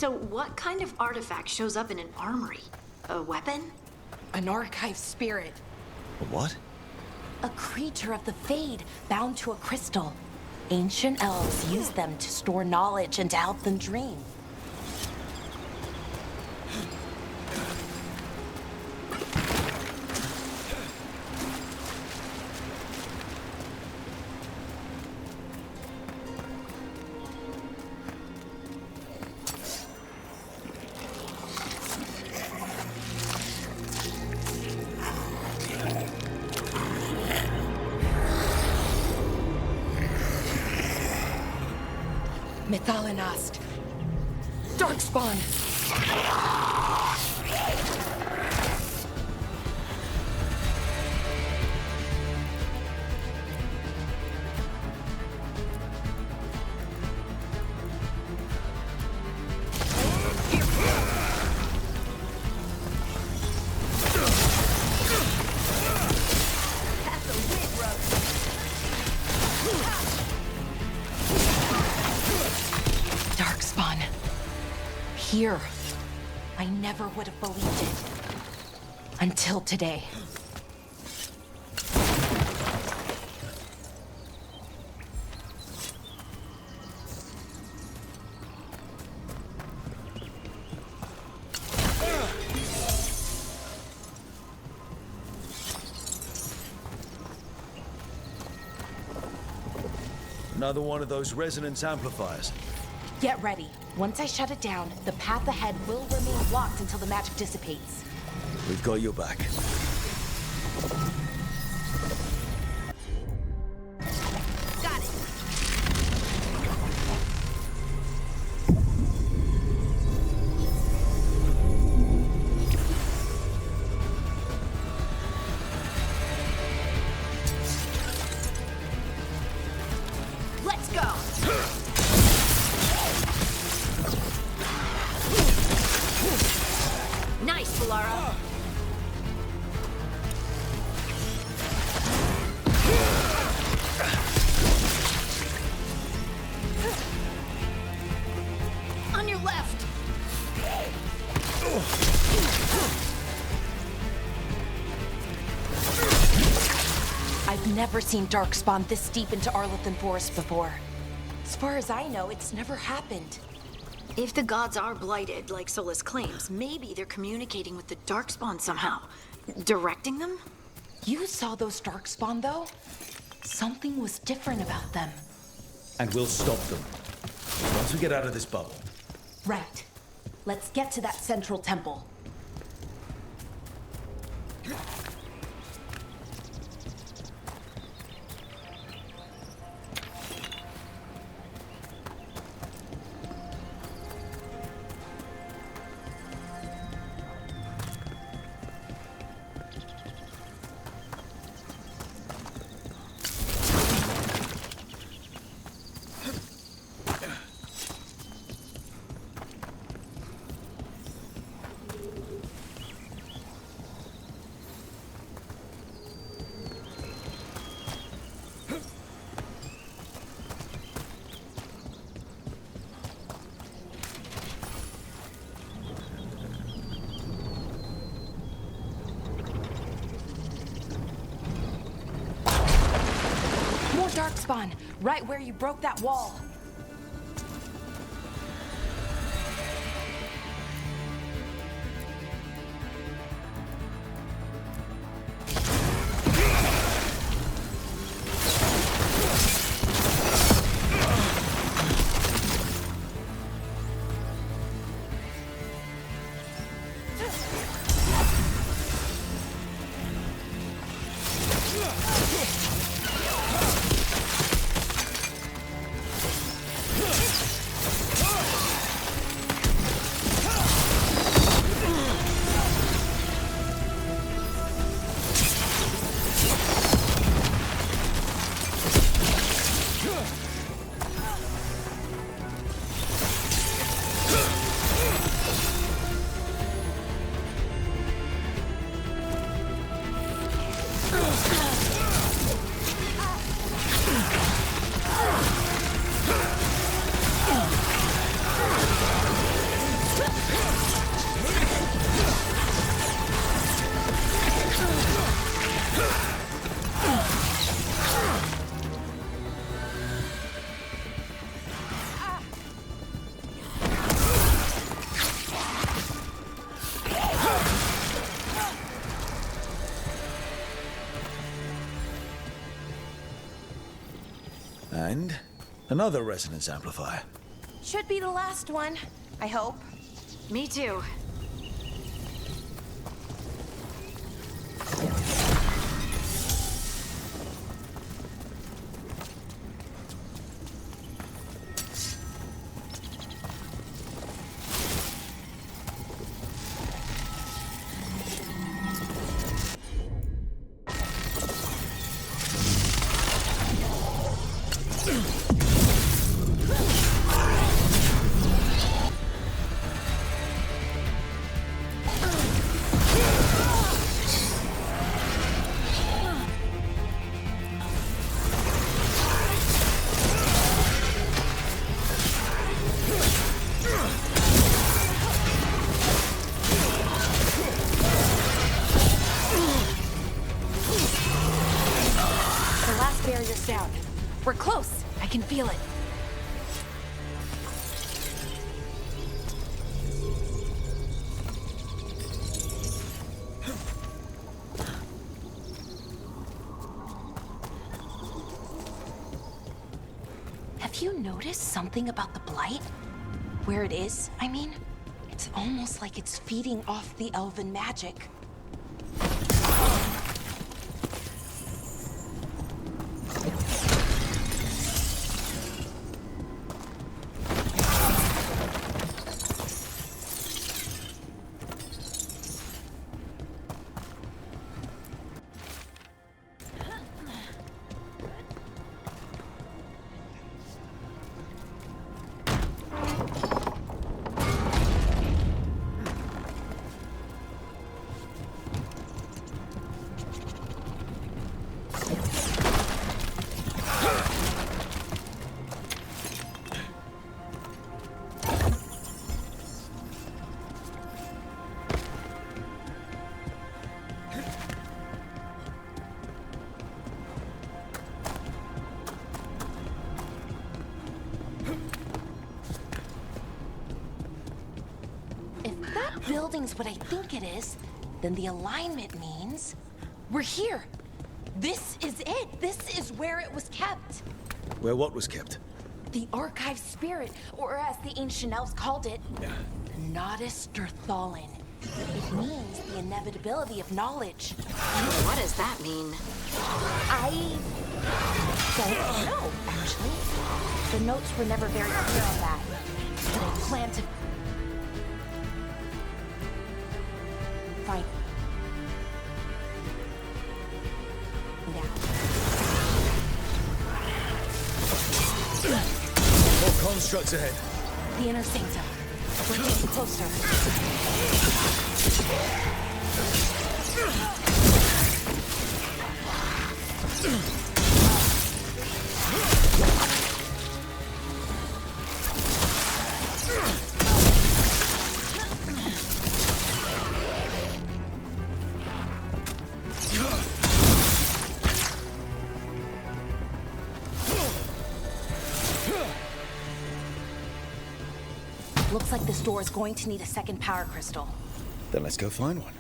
So what kind of artifact shows up in an armory? A weapon? An archive spirit. A what? A creature of the Fade, bound to a crystal. Ancient elves use them to store knowledge and to help them dream. Mythalinast. Darkspawn. Darkspawn. Here. I never would have believed it. Until today. Another one of those resonance amplifiers. Get ready. Once I shut it down, the path ahead will remain blocked until the magic dissipates. We've got your back. Got it. Let's go! Nice, Valara. On your left. I've never seen Darkspawn this deep into Arlothan Forest before. As far as I know, it's never happened. If the gods are blighted, like Solus claims, maybe they're communicating with the Darkspawn somehow. Directing them? You saw those Darkspawn, though? Something was different about them. And we'll stop them. Once we get out of this bubble. Right. Let's get to that central temple. Darkspawn, right where you broke that wall. And another resonance amplifier. Should be the last one, I hope. Me too. Down. We're close. I can feel it. Have you noticed something about the blight? Where it is, I mean? It's almost like it's feeding off the elven magic. Building's what I think it is, then the alignment means we're here. This is it. This is where it was kept. Where what was kept? The archive spirit, or as the ancient elves called it, Nodus Derthalin. It means the inevitability of knowledge. What does that mean? I don't know, actually. The notes were never very clear on that. But I plan to find out. More constructs ahead. The inner sanctum. We're getting closer. Looks like this door is going to need a second power crystal. Then let's go find one.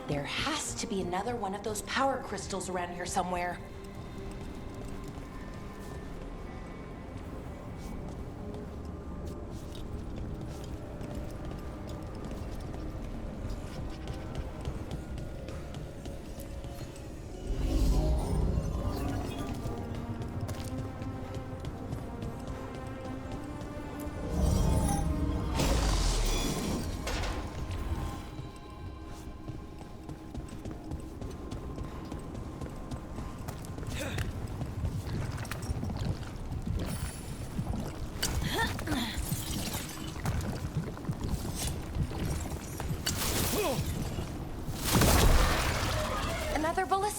There has to be another one of those power crystals around here somewhere.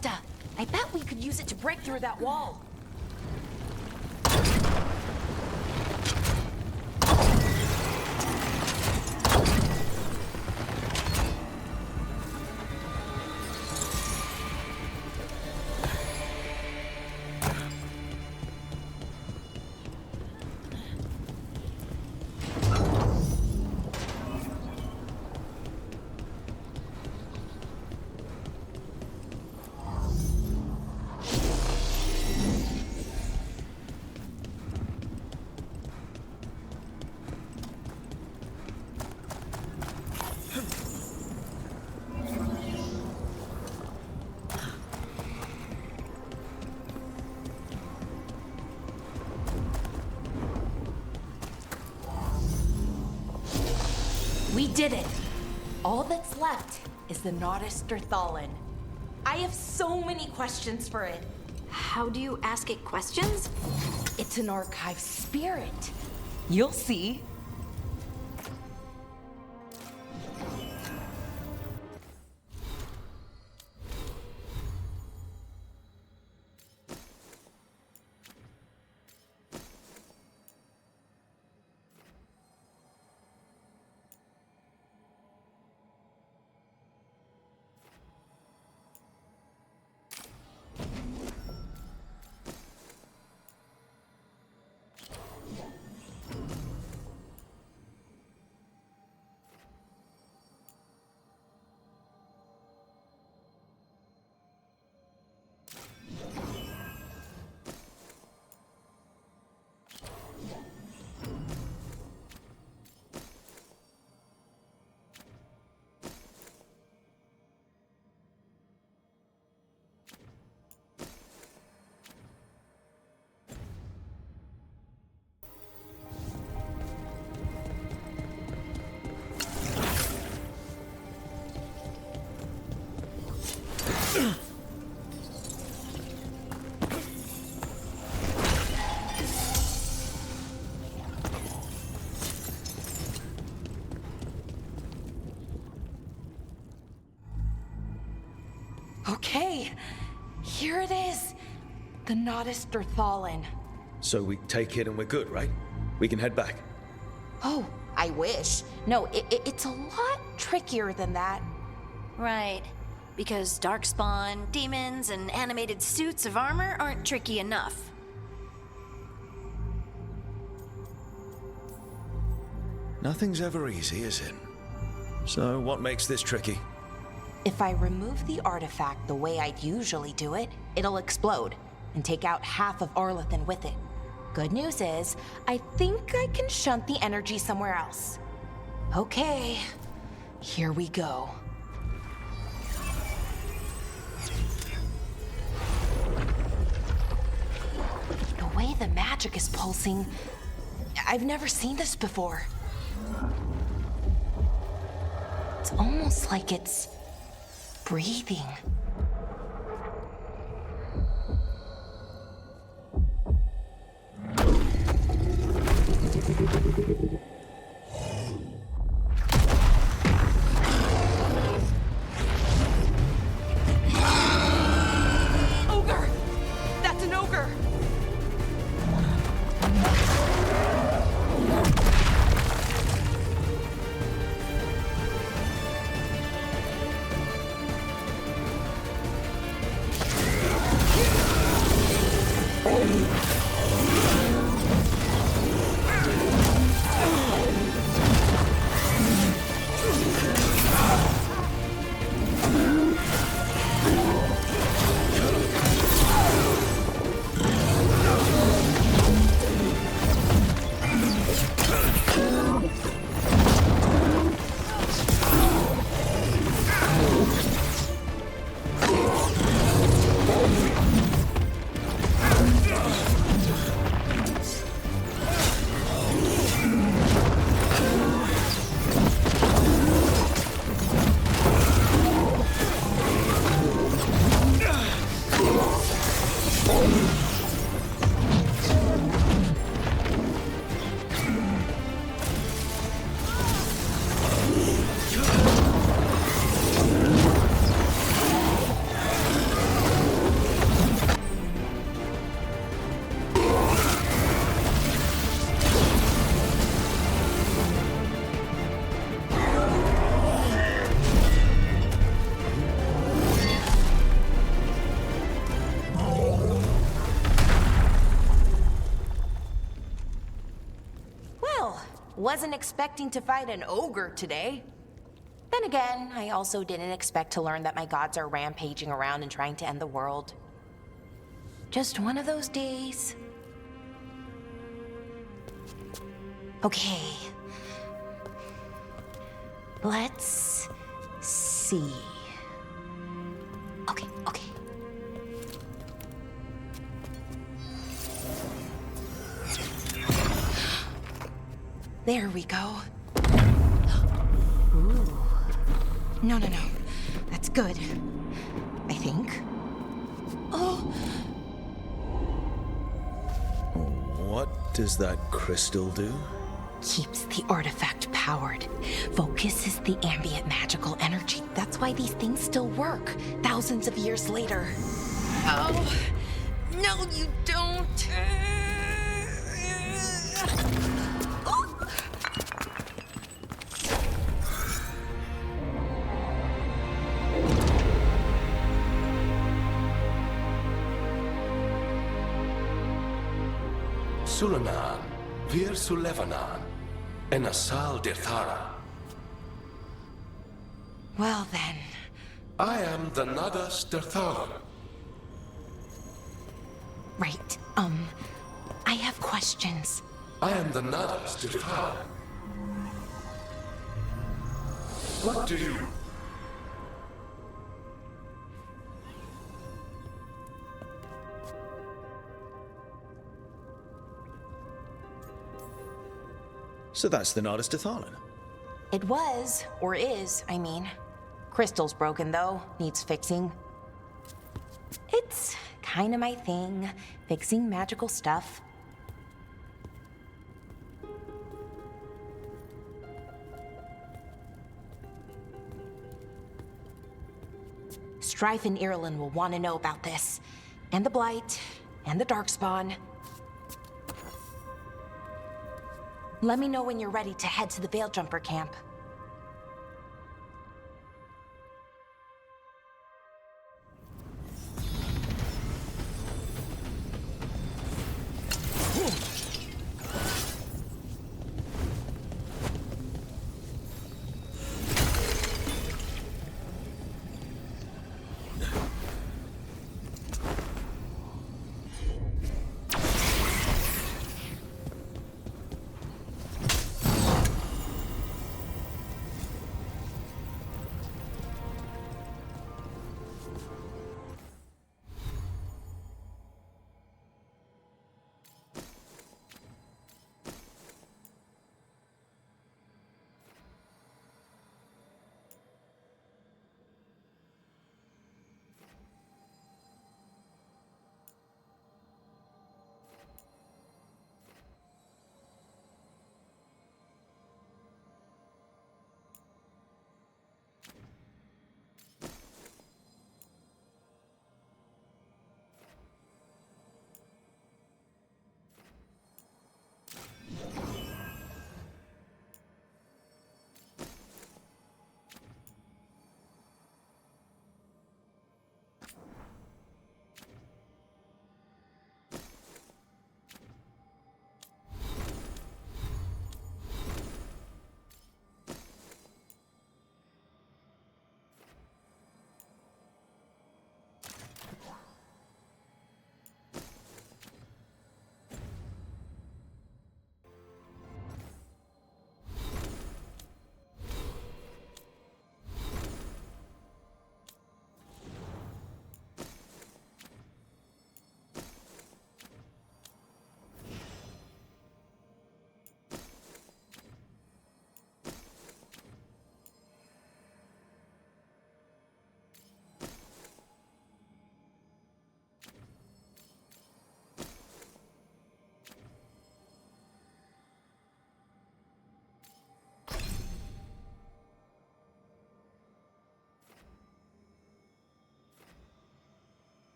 ballista. I bet we could use it to break through that wall. We did it! All that's left is the Nodus Derthalin. I have so many questions for it. How do you ask it questions? It's an archive spirit. You'll see. Okay, here it is. The Nodus Derthalin. So we take it and we're good, right? We can head back. Oh, I wish. No, it's a lot trickier than that. Right. Because darkspawn, demons, and animated suits of armor aren't tricky enough. Nothing's ever easy, is it? So what makes this tricky? If I remove the artifact the way I'd usually do it, it'll explode and take out half of Arlathan with it. Good news is, I think I can shunt the energy somewhere else. Okay, here we go. The way the magic is pulsing, I've never seen this before. It's almost like it's breathing. Ogre! That's an ogre! Wasn't expecting to fight an ogre today. Then again, I also didn't expect to learn that my gods are rampaging around and trying to end the world. Just one of those days. Okay. Let's see. Okay. There we go. Ooh. No. That's good. I think. Oh! What does that crystal do? Keeps the artifact powered. Focuses the ambient magical energy. That's why these things still work, thousands of years later. Oh! No, you don't! Sulanan, Vir Sulevanan, and Asal Dirthara. Well then. I am the Nadas Dirthara. Right, I have questions. I am the Nadas Dirthara. What do you... So that's the Nardis Dathalan. It was, or is, I mean. Crystal's broken though, needs fixing. It's kinda my thing, fixing magical stuff. Strife and Irulan will want to know about this. And the Blight, and the Darkspawn. Let me know when you're ready to head to the Veil Jumper camp.